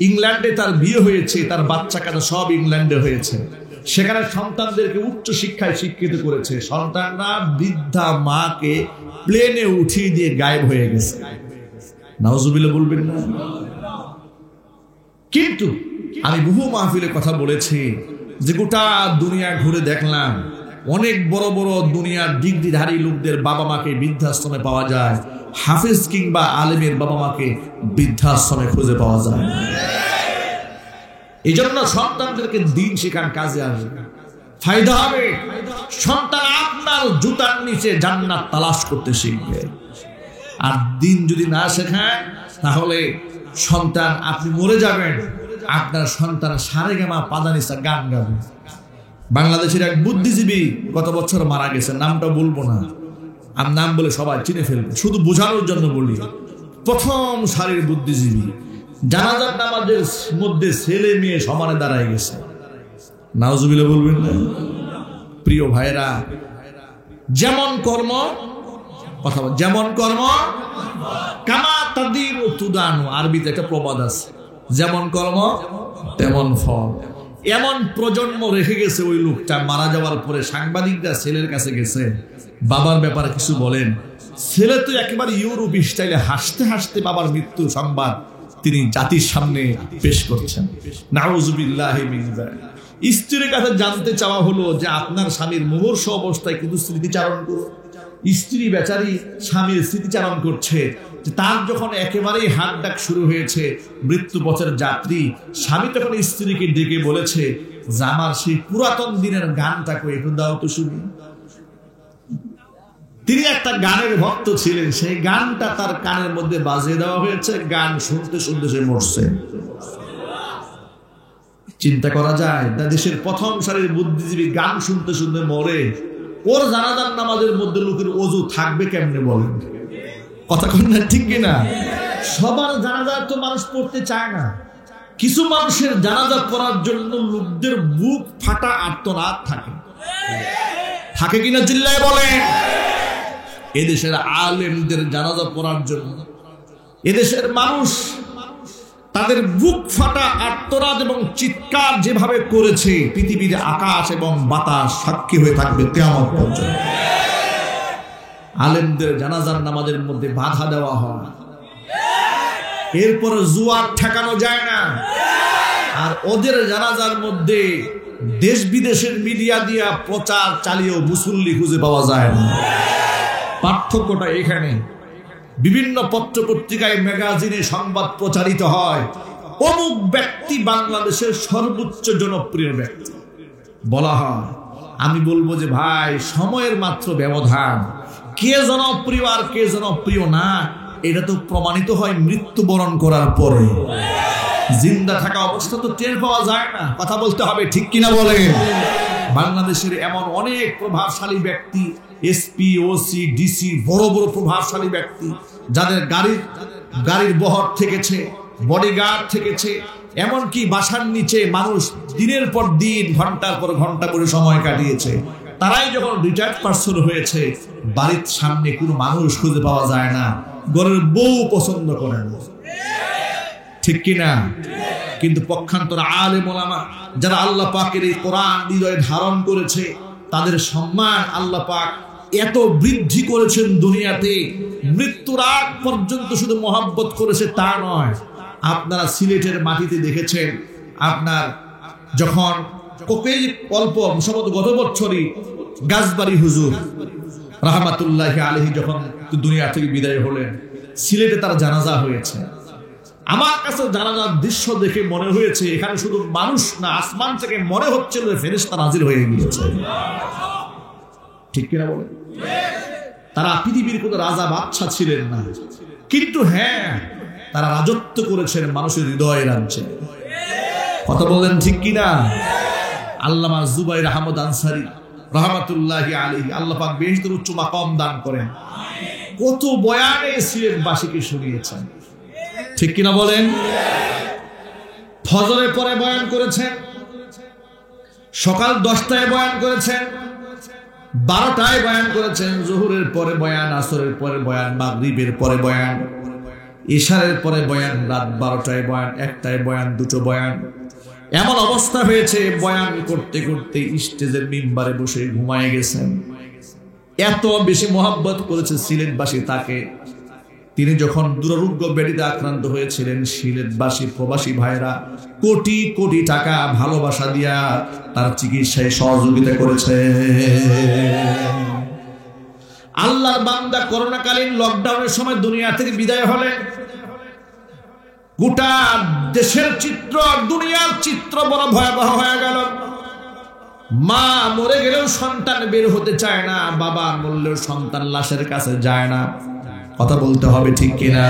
ইংল্যান্ডে তার বিয়ে হয়েছে, তার বাচ্চা কাচ্চা সব ইংল্যান্ডে হয়েছে। সেখানে সন্তানদেরকে উচ্চ শিক্ষায় শিক্ষিত করেছে। সন্তানরা বৃদ্ধা মাকে প্লেনে উঠিয়ে দিয়ে গায়েব হয়ে গেছে। নাউজুবিল্লাহ বলবেন না? কিন্তু আমি বহু মাহফিলে কথা বলেছি যে গোটা দুনিয়া ঘুরে দেখলাম, অনেক বড় বড় দুনিয়ার ডিগ্রিধারী লোকদের বাবা মাকে বৃদ্ধাশ্রমে পাওয়া যায়, হাফেজ কিংবা আলেমের বাবা মাকে বৃদ্ধাশ্রমে খুঁজে পাওয়া যায়। এই জন্য সন্তানদেরকে দিন শেখান, কাজে আসবে, ফায়দা হবে। সন্তান আপনার জুতার নিচে জান্নাত তালাশ করতে শিখবে। আর দিন যদি না শেখায়, তাহলে সন্তান, আপনি মরে যাবেন, আপনার সন্তান সারেগামা পাদানিসা গান গাবে। বাংলাদেশের এক বুদ্ধিজীবী গত বছর মারা গেছে, নামটা বলবো না, আমি নাম বলে সবাই চিনে ফেলবে, শুধু বোঝানোর জন্য বলি। প্রথম সারির বুদ্ধিজীবী, জানাজার নামাজের মধ্যে ছেলে মেয়ে সমানে দাঁড়ায় গেছে। নাউজুবিল্লাহ বলবেন না? প্রিয় ভাইরা, যেমন কর্ম, কথা বল, যেমন কর্ম কামা তাদিনু তুদানু, আরবিতে একটা প্রবাদ আছে, যেমন কর্ম তেমন ফল। এমন প্রজন্ম রেখে গেছে ওই লোকটা। মারা যাওয়ার পরে সাংবাদিকরা ছেলের কাছে গেছে, বাবার ব্যাপারে কিছু বলেন। ছেলে তো একেবারে ইউরোপ স্টাইলে হাসতে হাসতে বাবার মৃত্যু সংবাদ তিনি জাতির সামনে পেশ করছেন। নাউজুবিল্লাহি মিন যালিক। স্ত্রীর কাছে জানতে চাওয়া হলো যে আপনার স্বামীর মুমূর্ষ অবস্থায় কিন্তু স্মৃতিচারণ করুন। স্ত্রী বেচারি স্বামীর স্মৃতিচারণ করছে, যে তার যখন একেবারেই হাত ডাক শুরু হয়েছে, মৃত্যু পথের যাত্রী, স্বামী তখন স্ত্রীকে ডেকে বলেছে যে আমার সেই পুরাতন দিনের গানটা কই একটু দাও তো শুনি। তিনি একটা গানের ভক্ত ছিলেন, সেই গানটা তার কানের মধ্যে বাজিয়ে দেওয়া হয়েছে, গান শুনতে শুনতে সে মরছে। চিন্তা করা যায়, দেশের প্রথম সারির বুদ্ধিজীবী গান শুনতে শুনতে মরে, ওর জানাজার নামাজের মধ্যে লোকের ওযু থাকবে কেমনে বলেন? কথা কন না, ঠিক কিনা? সবার জানাজা তো মানুষ পড়তে চায় না। কিছু মানুষের জানাজা পড়ার জন্য লোকদের বুক ফাটা আর্তনাদ থাকে, থাকে কিনা চিল্লায় বলেন? এদেশের আলেমদের জানাজা পড়ার জন্য এদেশের মানুষ তাদের বুক ফাটা আর্তনাদ এবং চিৎকার যেভাবে করেছে, পৃথিবীর আকাশ এবং বাতাস সাক্ষী হয়ে থাকবে কিয়ামত পর্যন্ত। আলেমদের জানাজার নামাজের মধ্যে বাধা দেওয়া হয়, এরপর জুয়ার ঠেকানো যায় না। আর ওদের জানাজার মধ্যে দেশ বিদেশের মিডিয়া দিয়া প্রচার চালিয়েও মুসল্লি খুঁজে পাওয়া যায় না। পার্থক্যটা এখানে। বিভিন্ন পত্র পত্রিকায় ম্যাগাজিনে সংবাদ প্রচারিত হয়, অমুক ব্যক্তি বাংলাদেশের সর্বোচ্চ জনপ্রিয় ব্যক্তি বলা হয়। আমি বলবো যে ভাই, সময়ের মাত্র ব্যবধান। কে জনপ্রিয় আর কে জনপ্রিয় না, এটা তো প্রমাণিত হয় মৃত্যুবরণ করার পরে। জিন্দা থাকা অবস্থা তো টের পাওয়া যায় না। কথা বলতে হবে, ঠিক কিনা বলেন? বাংলাদেশের এমন অনেক প্রভাবশালী ব্যক্তি, এসপি, ওসি, ডিসি, বড় বড় প্রভাবশালী ব্যক্তি, যাদের গাড়ির বহর থেকেছে, বডিগার্ড থেকেছে, এমনকি বাসার নিচে মানুষ দিনের পর দিন, ঘন্টার পর ঘন্টা করে সময় কাটিয়েছে। তারাই যখন রিটায়ার্ড পার্সন হয়েছে, বাড়ির সামনে কোনো মানুষ খুঁজে পাওয়া যায় না, ঘরের বউ পছন্দ করেন, ঠিক কিনা? কিন্তু পক্ষান্তর আলেম ওলামা যারা আল্লাহ পাকের এই কোরআন হৃদয়ে ধারণ করেছে, তাদের সম্মান আল্লাহ পাক এত বৃদ্ধি করেছেন দুনিয়াতে, মৃত্যুর আগ পর্যন্ত শুধু মহব্বত করেছে তা নয়। আপনারা সিলেটের মাটিতে দেখেছেন, আপনার যখন অল্প সম্ভবত গত বছরই গাছবাড়ি হুজুর রাহমাতুল্লাহি আলাইহি যখন দুনিয়া থেকে বিদায় হলেন, সিলেটে তার জানাজা হয়েছে। আমার কাছে জানাজার দৃশ্য দেখে মনে হয়েছে এখানে শুধু মানুষ না, আসমান থেকে মনে হচ্ছিল ফেরেশতা নাজিল হয়ে গিয়েছে। ঠিক কিনা বলেন? তারা পৃথিবীর কোনো রাজা বাদশা ছিলেন না, কিন্তু হ্যাঁ তারা রাজত্ব করেছেন মানুষের হৃদয়ে রাজ্যে। কথা বলেন ঠিক কিনা? আল্লামা জুবাইর আহমদ আনসারী রাহমাতুল্লাহি আলাইহি, আল্লাহ পাক বেহেশতের উচ্চ মাকাম দান করেন, কত বয়ানে সিলেটবাসীকে শুনিয়েছেন। ঠিক কিনা বলেন? ফজরের পরে বয়ান করেছেন, সকাল 10টায় বয়ান করেছেন, 12টায় বয়ান করেছেন, জোহরের পরে বয়ান, আসরের পরে বয়ান, মাগরিবের পরে বয়ান, ইশারের পরে বয়ান, রাত 12টায় বয়ান, 1টায় বয়ান, 2টো বয়ান। এমন অবস্থা হয়েছে বয়ান করতে করতে স্টেজের মিম্বারে বসে ঘুমায় গেছেন। এত বেশি মহব্বত করেছে সিলেটবাসী তাকে। তিনি যখন দুরারোগ্য ব্যাধিতে আক্রান্ত হয়েছিলেন, সিলেটবাসী প্রবাসী ভাইরা কোটি কোটি টাকা ভালোবাসা দিয়া তার চিকিৎসায় সহযোগিতা করেছে। আল্লাহর বান্দা করোনাকালীন লকডাউনের সময় দুনিয়া থেকে বিদায় হলেন। গোটা দেশের চিত্র, দুনিয়ার চিত্র বড় ভয়াবহ হয়ে গেল। মা মরে গেলেও সন্তান বের হতে চায় না, বাবা মরলেও সন্তান লাশের কাছে যায় না। কথা বলতে হবে ঠিক কিনা?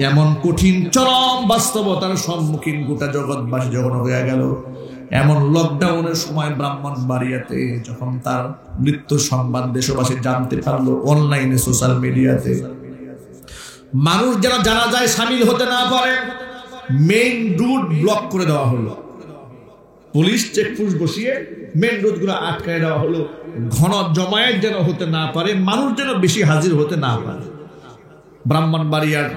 এমন কঠিন চরম বাস্তবতার সম্মুখীন গোটা জগৎবাসী যখন হয়ে গেল, এমন লকডাউনের সময় ব্রাহ্মণবাড়িয়াতে যখন তার মৃত্যুর সংবাদ দেশবাসী জানতে পারলো অনলাইনে, সোশ্যাল মিডিয়াতে, মানুষ যারা জানা যায় সামিল হতে না পারে মেইন রুট ব্লক করে দেওয়া হলো। পুলিশ চেকপোস্ট বসিয়ে মেইন রোড গুলো আটকায় দেওয়া হলো, ঘন জমায়েত যেন হতে না পারে, মানুষ যেন বেশি হাজির হতে না পারে। ব্রাহ্মণবাড়িয়ার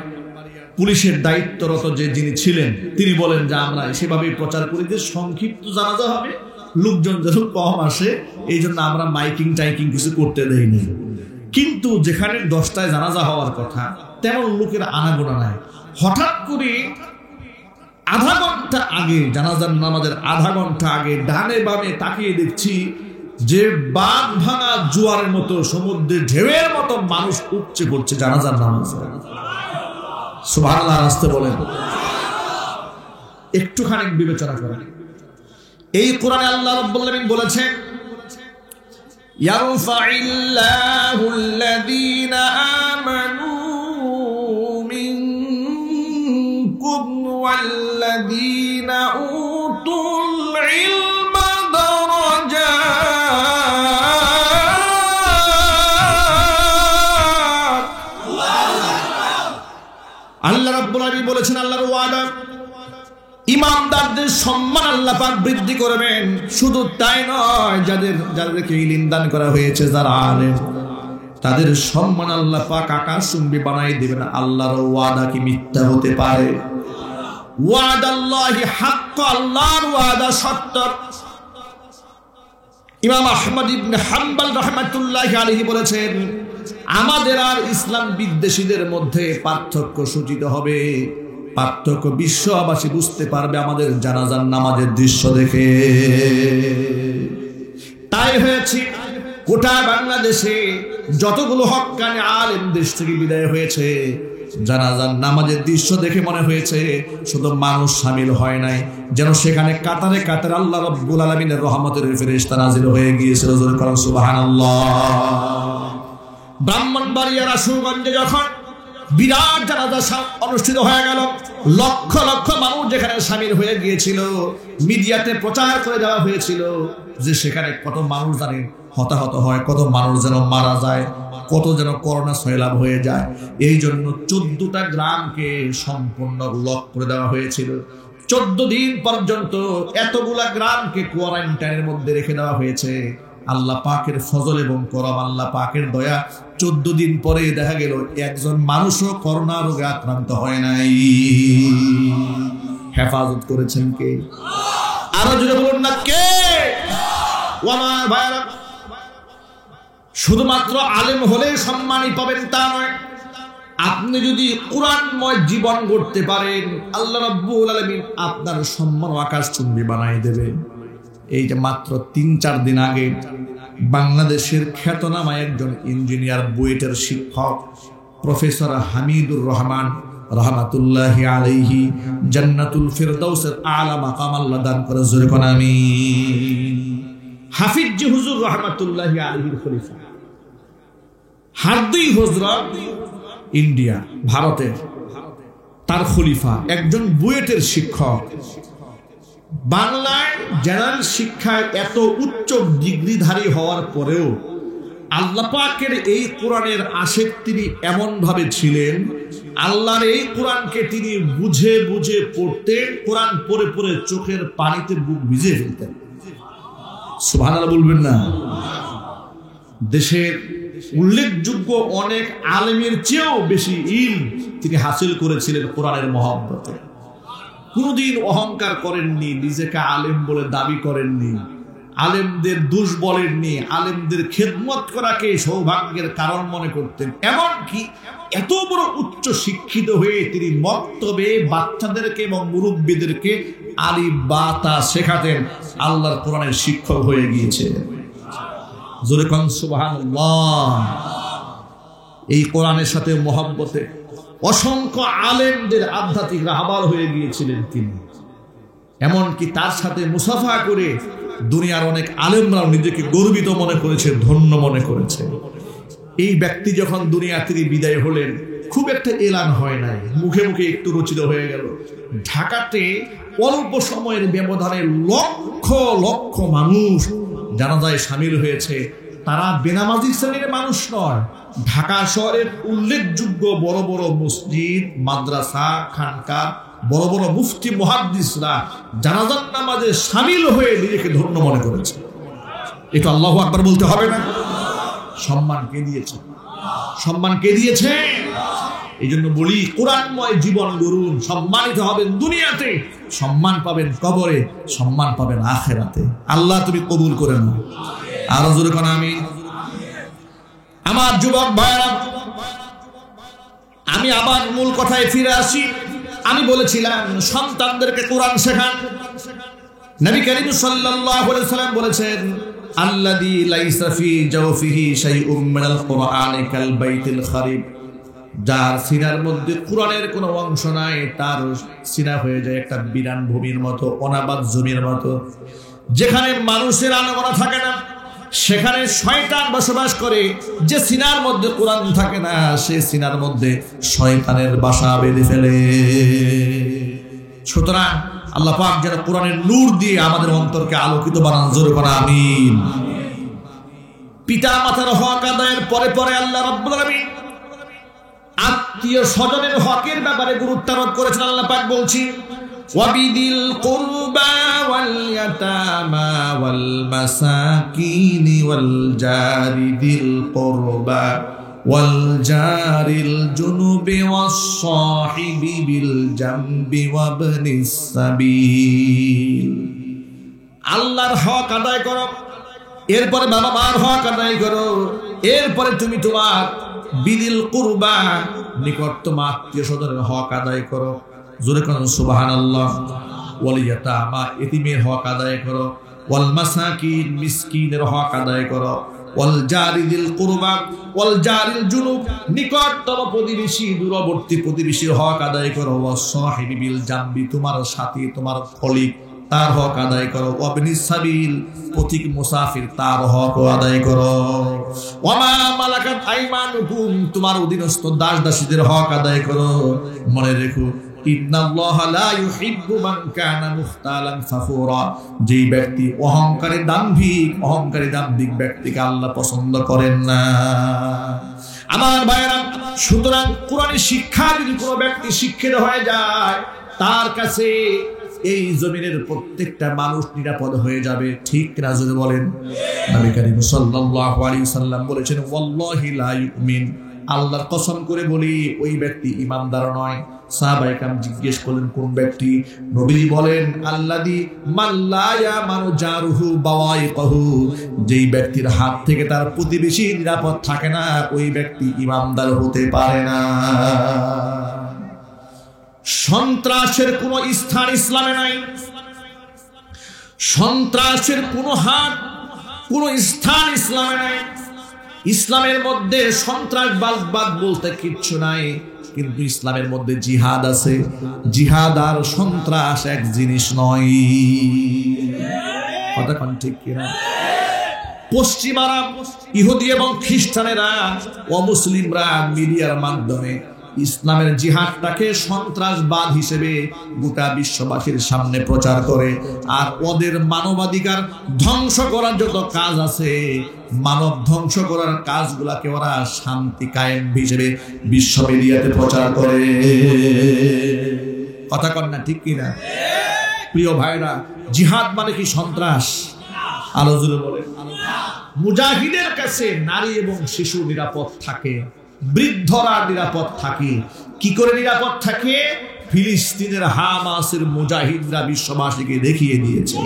পুলিশের দায়িত্বরত যিনি ছিলেন তিনি বলেন যে আমরা সেভাবেই প্রচার করি যে সংক্ষিপ্ত জানাজা হবে, লোকজন যেন কম আসে, এই জন্য আমরা মাইকিং টাইকিং কিছু করতে দেইনি। কিন্তু যেখানে 10টায় জানাজা হওয়ার কথা তেমন লোকের আনাগোনা নাই। হঠাৎ করে আধা ঘন্টা আগে, জানাজার নামাজের আধা ঘন্টা আগে ডানে বামে তাকিয়ে দেখছি যে বাঁধ ভাঙা জোয়ারের মতো, সমুদ্রের ঢেউয়ের মতো মানুষ উপচে পড়ছে জানাজার নামাজ। সুবহানাল্লাহ, আসতে বলেন। একটুখানি বিবেচনা করেন, এই কোরআনে আল্লাহ রাব্বুল আলামিন বলেছেন ইয়ারফাইল্লাহুল্লাযীনা আমানু মিনকুম ওয়াল্লাযীনা উতুল ইলমা দারাজাত। আল্লাহ রাব্বুল আলামিন বলেছেন, আল্লাহর ওয়াদা, ইমানদারদের সম্মান আল্লাহ পাক বৃদ্ধি করবেন। শুধু তাই নয়, যাদেরকে ইলম দান করা হয়েছে, যারা আলেম, তাদের সম্মান আল্লাহ পাক আকাশচুম্বী বানাই দিবেন। আল্লাহর ওয়াদা কি মিথ্যা হতে পারে? ওয়াদাল্লাহি হাক্ক, আল্লাহর ওয়াদা সত্য। ইমাম আহমদ ইবনে হাম্বল রাহমাতুল্লাহি আলাইহি বলেছেন, আমাদের আর ইসলাম বিদ্বেষীদের মধ্যে পার্থক্য সূচিত হবে। পার্থক্য বিশ্ববাসী বুঝতে পারবে আমাদের জানাজার নামাজের দৃশ্য দেখে। তাই হয়েছে গোটা বাংলাদেশে যতগুলো হক্কানি আলেম দেশ থেকে বিদায় হয়েছে, জানাজার নামাজের দৃশ্য দেখে মনে হয়েছে শুধু মানুষ শামিল হয় নাই, যেন সেখানে কাতারে কাতারে আল্লাহ রাব্বুল আলামিনের রহমতের ফেরেশতা নাজিল হয়ে গিয়েছিল। সুবহানাল্লাহ। ব্রাহ্মণবাড়িয়ার আশুগঞ্জে যখন বিরাট জানাজা অনুষ্ঠিত হয়ে গেল, লক্ষ লক্ষ মানুষ যেখানে শামিল হয়ে গিয়েছিল, মিডিয়াতে প্রচার করে দেওয়া হয়েছিল যে সেখানে কত মানুষ জানেন হতাহত হয়, কত মানুষ যেন মারা যায়, কত যেন করোনা সয়লাভ হয়ে যায়। এই জন্য 14টা গ্রামকে সম্পূর্ণ লক করে দেওয়া হয়েছিল। 14 দিন পর্যন্ত এতগুলা গ্রামকে কোয়ারেন্টাইনের মধ্যে রেখে দেওয়া হয়েছে। আল্লাহ পাকের ফজল এবং করম, আল্লাহ পাকের দয়া, 14 দিন পরে দেখা গেল একজন মানুষও করোনা রোগে আক্রান্ত হয় নাই। হেফাজত করেছেন কে? আরো জোরে বলুন না কে? শুধুমাত্র আলেম হলে সম্মানই পাবেন তা নয়, আপনি যদি কোরআনময় জীবন গড়তে পারেন আল্লাহ রাব্বুল আলামিন আপনার সম্মান আকাশচুম্বী বানাই দেবে। এই যে মাত্র ৩-৪ দিন আগে বাংলাদেশের খ্যাতনামা একজন ইঞ্জিনিয়ার বুয়েটের শিক্ষক প্রফেসর হামিদুর রহমান রহমাতুল্লাহি আলাইহি জান্নাতুল ফিরদাউসের আলা মাকাম আল্লাহ দান করে, জোরে কোন আমিন। হাফিজ জি হুজুর রহমাতুল্লাহি আলাইহির খলিফা হারদি হযরত ইন্ডিয়া ভারতের, তার খলিফা একজন বুয়েটের শিক্ষক। বাংলায় জেনারেল শিক্ষায় এত উচ্চ ডিগ্রিধারী হওয়ার পরেও আল্লাহ পাকের এই কোরআনের আশেক তিনি এমন ভাবে ছিলেন, আল্লাহর এই কোরআনকে তিনি বুঝে বুঝে পড়তেন, কোরআন পড়ে পড়ে চোখের পানিতে বুক ভিজে ফেলতেন। সুবহানাল্লাহ বলবেন না? দেশের উল্লেখযোগ্য অনেক আলেমের চেয়েও বেশি ইলম তিনি হাসিল করেছিলেন কোরআনের মহব্বতে। কোনদিন অহংকার করেননি, নিজেকে আলেম বলে দাবি করেননি, আলেমদের দোষ বলেননি, আলেমদের খেদমত করাকে সৌভাগ্যের কারণ মনে করতেন। এমনকি এত বড় উচ্চ শিক্ষিত হয়ে তিনি মক্তবে বাচ্চাদেরকে এবং মুরব্বীদেরকে আলিফ বা তা শেখাতেন, আল্লাহর কোরআনের শিক্ষক হয়ে গিয়েছে। জোরে কোন সুবহানাল্লাহ। এই কোরআনের সাথে মহব্বতে অসংখ্য আলেমদের আধ্যাত্মিক রাহবার হয়ে গিয়েছিলেন তিনি। এমনকি তার সাথে মুসাফা করে দুনিয়ার অনেক আলেমরাও নিজেকে গর্বিত মনে করেছে, ধন্য মনে করেছে। এই ব্যক্তি যখন দুনিয়া থেকে বিদায় হলেন খুব একটা এলান হয় নাই, মুখে মুখে একটু রচিত হয়ে গেল। ঢাকাতে অল্প সময়ের ব্যবধানে লক্ষ লক্ষ মানুষ জানাজায় শামিল হয়েছে। তারা বেনামাজি শ্রেণীর মানুষ নয়, ঢাকা শহরের উল্লেখযোগ্য বড় বড় মসজিদ, মাদ্রাসা, খানকা, বড় বড় মুফতি মুহাদ্দিসরা জানাজার নামাজে শামিল হয়ে নিজেকে ধন্য মনে করেছে। এটা আল্লাহু আকবার বলতে হবে না? সম্মান কে দিয়েছে? সম্মান কে দিয়েছে? এই জন্য বলি কোরআনময় জীবন গড়ুন, সম্মানিত হবেন দুনিয়াতে, সম্মান পাবেন কবরে, সম্মান পাবেন আখিরাতে। আল্লাহ তুমি কবুল করে নাও। আরো জোরে কোন আমিন। আমার যুবক ভাইরা, আমি আবার মূল কথায় ফিরে আসি। আমি বলেছিলাম সন্তানদেরকে কোরআন শেখান। নবী করিম সাল্লাল্লাহু আলাইহি সাল্লাম বলেছেন, আল্লাযী লাইসা ফি জাওফিহি শাইউম মিনাল কুরআনি কাল বাইতিল খারিব। যার সিনার মধ্যে কোরআনের কোনো অংশ নাই, তার সিনা হয়ে যায় একটা বিরান ভূমির মতো, অনাবাদ জমির মতো। যেখানে মানুষের আনাগোনা থাকে না, সেখানে শয়তান বসবাস করে। যে সিনার মধ্যে কোরআন থাকে না, সে সিনার মধ্যে শয়তানের বাসা বেঁধে ফেলে। সুতরাং আল্লাহ পাক যেন কোরআনের নূর দিয়ে আমাদের অন্তরকে আলোকিত বানান, জোরে বলা আমিন। পিতা মাতার হক আদায়ের পরে পরে আল্লাহ রাব্বুল আলামিন আত্মীয় স্বজনের হকের ব্যাপারে গুরুত্ব আরোপ করেছেন। আল্লাহ পাক বলছি, ওয়াবিদিল কুরবা ওয়াল ইয়াতামা ওয়াল মাসাকিনি ওয়াল জারিদিল কুরবা ওয়াল জারিল জুনুবি ওয়াস সাহিবি বিল জামবি ওয়াবনিস সাবিল। আল্লাহর হক আদায় করো, এরপরে বাবা মার হক আদায় করো, এরপরে তুমি তোমার বিদিল কুরবা নিকটতম আত্মীয় স্বজনের হক আদায় করো। জোরে কোন সুবহানাল্লাহ। ওয়াল ইয়াতামা এতিমের হক আদায় করো, ওয়াল মাসাকিন মিসকিনের হক আদায় করো, ওয়াল জারিদিল কুরবা ওয়াল জারিল জুনুব নিকটতম প্রতিবেশী দূরবর্তী প্রতিবেশীর হক আদায় করো, ওয়াস সাহিবি বিল জামবি তোমার সাথী তোমার কলিগ তার হক আদায় করো, ওয়াবনিস সাবিল পথিক মুসাফির তার হক আদায় করো, ওয়ামা মালাকাত আইমানুকুম তোমার অধীনস্থ দাস দাসীদের হক আদায় করো। মনে রেখো, ইন্নাল্লাহা লা ইউহিব্বু মান কানা মুখতালান ফাখুরা। যেই ব্যক্তি অহংকারী দাম্ভিক ব্যক্তিকে আল্লাহ পছন্দ করেন না। আমার ভাইরা, সুতরাং কোরআনের শিক্ষা যদি কোনো ব্যক্তি শিক্ষিত হয়ে যায়, তার কাছে এই জমিনের প্রত্যেকটা মানুষ নিরাপদ হয়ে যাবে। ঠিক না? যদি বলেন, নবী করিম সাল্লাল্লাহু আলাইহি সাল্লাম বলেছেন, ওয়াল্লাহি লা ইউমিন আল্লাহর কসম করে বলি ওই ব্যক্তি ইমানদার নয়। সাহাবায়ে কেরাম জিজ্ঞেস করলেন কোন ব্যক্তি? নবী বলেন আল্লাযী মাল্লা ইয়ামানু জারুহু বাওয়াইকাহু, যেই ব্যক্তির হাত থেকে তার প্রতিবেশী নিরাপদ থাকে না, ওই ব্যক্তি ইমানদার হতে পারে না। সন্ত্রাসের কোন স্থান ইসলামে নাই, সন্ত্রাসের কোন হাত কোন স্থান ইসলামে নাই। ইসলামের মধ্যে সন্ত্রাসবাদ বলতে কিচ্ছু নাই, কিন্তু ইসলামের মধ্যে জিহাদ আছে। জিহাদ আর সন্ত্রাস এক জিনিস নয়। কথা কোন ঠিক কিনা? পশ্চিমারা, ইহুদি এবং খ্রিস্টানেরা, অমুসলিমরা মিডিয়ার মাধ্যমে ইসলামের জিহাদটাকে সন্ত্রাসবাদ হিসেবে গোটা বিশ্ববাসীর সামনে প্রচার করে। আর ওদের মানবাধিকার ধ্বংস করার যত কাজ আছে, মানব ধ্বংস করার কাজগুলাকে ওরা শান্তি কায়েম হিসেবে বিশ্ব মিডিয়াতে প্রচার করে। কথা কন না ঠিক কিনা? প্রিয় ভাইরা, জিহাদ মানে কি সন্ত্রাস? আরো জোরে বলে। মুজাহিদের কাছে নারী এবং শিশু নিরাপদ থাকে, বৃদ্ধরা নিরাপদ থাকে। কি করে নিরাপদ থাকে? ফিলিস্তিনের হামাসের মুজাহিদরা বিশ্ববাসীকে দেখিয়ে দিয়েছে।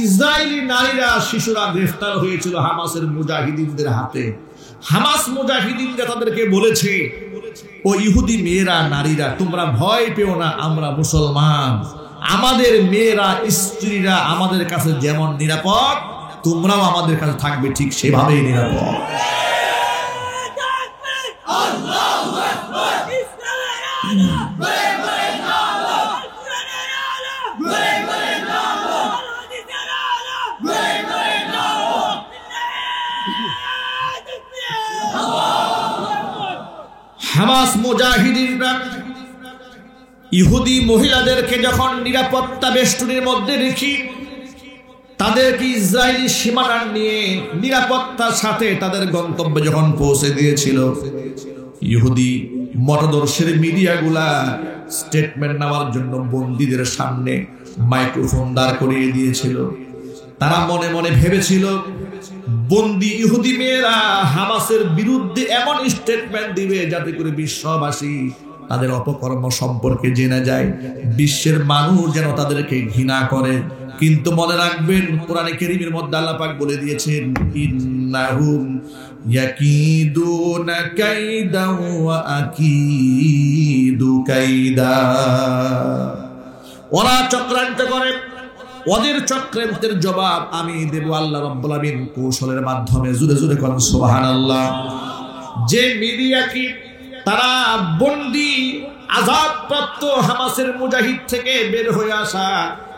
ইসরায়েলি নারীরা, শিশুরা গ্রেফতার হয়েছিল হামাসের মুজাহিদিনদের হাতে। হামাস মুজাহিদিনরা তাদেরকে বলেছে, ও ইহুদি মেয়েরা, নারীরা, তোমরা ভয় পেও না, আমরা মুসলমান। আমাদের মেয়েরা, স্ত্রীরা আমাদের কাছে যেমন নিরাপদ, তোমরাও আমাদের কাছে থাকবে ঠিক সেভাবেই নিরাপদ। হামাস মুজাহিদিনরা ইহুদি মহিলাদেরকে যখন নিরাপত্তা বেষ্টনীর মধ্যে রেখে তাদেরকে ইসরায়েলি সীমানা নিয়ে নিরাপত্তার সাথে তাদের গন্তব্যে যখন পৌঁছে দিয়েছিল, ইহুদি মতাদর্শের মিডিয়াগুলা স্টেটমেন্ট নেওয়ার জন্য বন্দীদের সামনে মাইক্রোফোন দাঁড় করিয়ে দিয়েছিল। তারা মনে মনে ভেবেছিল বন্দী ইহুদি মেয়েরা হামাসের বিরুদ্ধে এমন স্টেটমেন্ট দিবে যাতে করে বিশ্ববাসী তাদের অপকর্ম সম্পর্কে জেনে যায়, বিশ্বের মানুষ যেন তাদেরকে ঘৃণা করে। কিন্তু মনে রাখবেন, কোরআনে কারীমের মধ্যে আল্লাহ পাক বলে দিয়েছেন, ইন্নাহুম ইয়াকিদুনা কাইদা ওয়া আকিদু কাইদা। ওরা চক্রান্ত করে, ওদের চক্রান্তের জবাব আমি দেব আল্লাহ রাব্বুল আলামিন কৌশলের মাধ্যমে। জোরে জোরে কোরআন সুবহানাল্লাহ। যে মিডিয়া কি তারা বন্দী আযাবপ্রাপ্ত হামাসের মুজাহিদ থেকে বের হয়ে আসা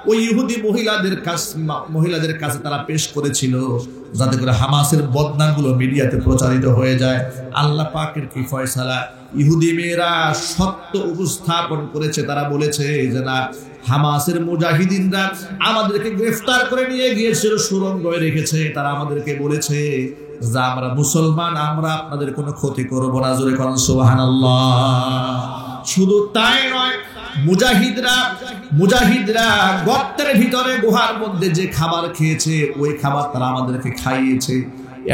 ওই ইহুদি মহিলাদের কাছে তারা পেশ করেছিল, যাতে করে হামাসের বদনামগুলো মিডিয়াতে প্রচারিত হয়ে যায়। আল্লাহ পাকের কি ফয়সালা, ইহুদি মেয়েরা সত্য উপস্থাপন করেছে। তারা বলেছে যে না, হামাসের মুজাহিদিনরা আমাদেরকে গ্রেফতার করে নিয়ে গিয়েছিল, সুরঙ্গে রেখেছে। তারা আমাদেরকে বলেছে যে আমরা মুসলমান, আমরা আপনাদের কোনো ক্ষতি করব না। জোরে কোরআন সুবহানাল্লাহ। শুধু তাই নয়, মুজাহিদরা গর্তের ভিতরে গুহার মধ্যে যে খাবার খেয়েছে, ওই খাবার তারা আমাদেরকে খাইয়েছে।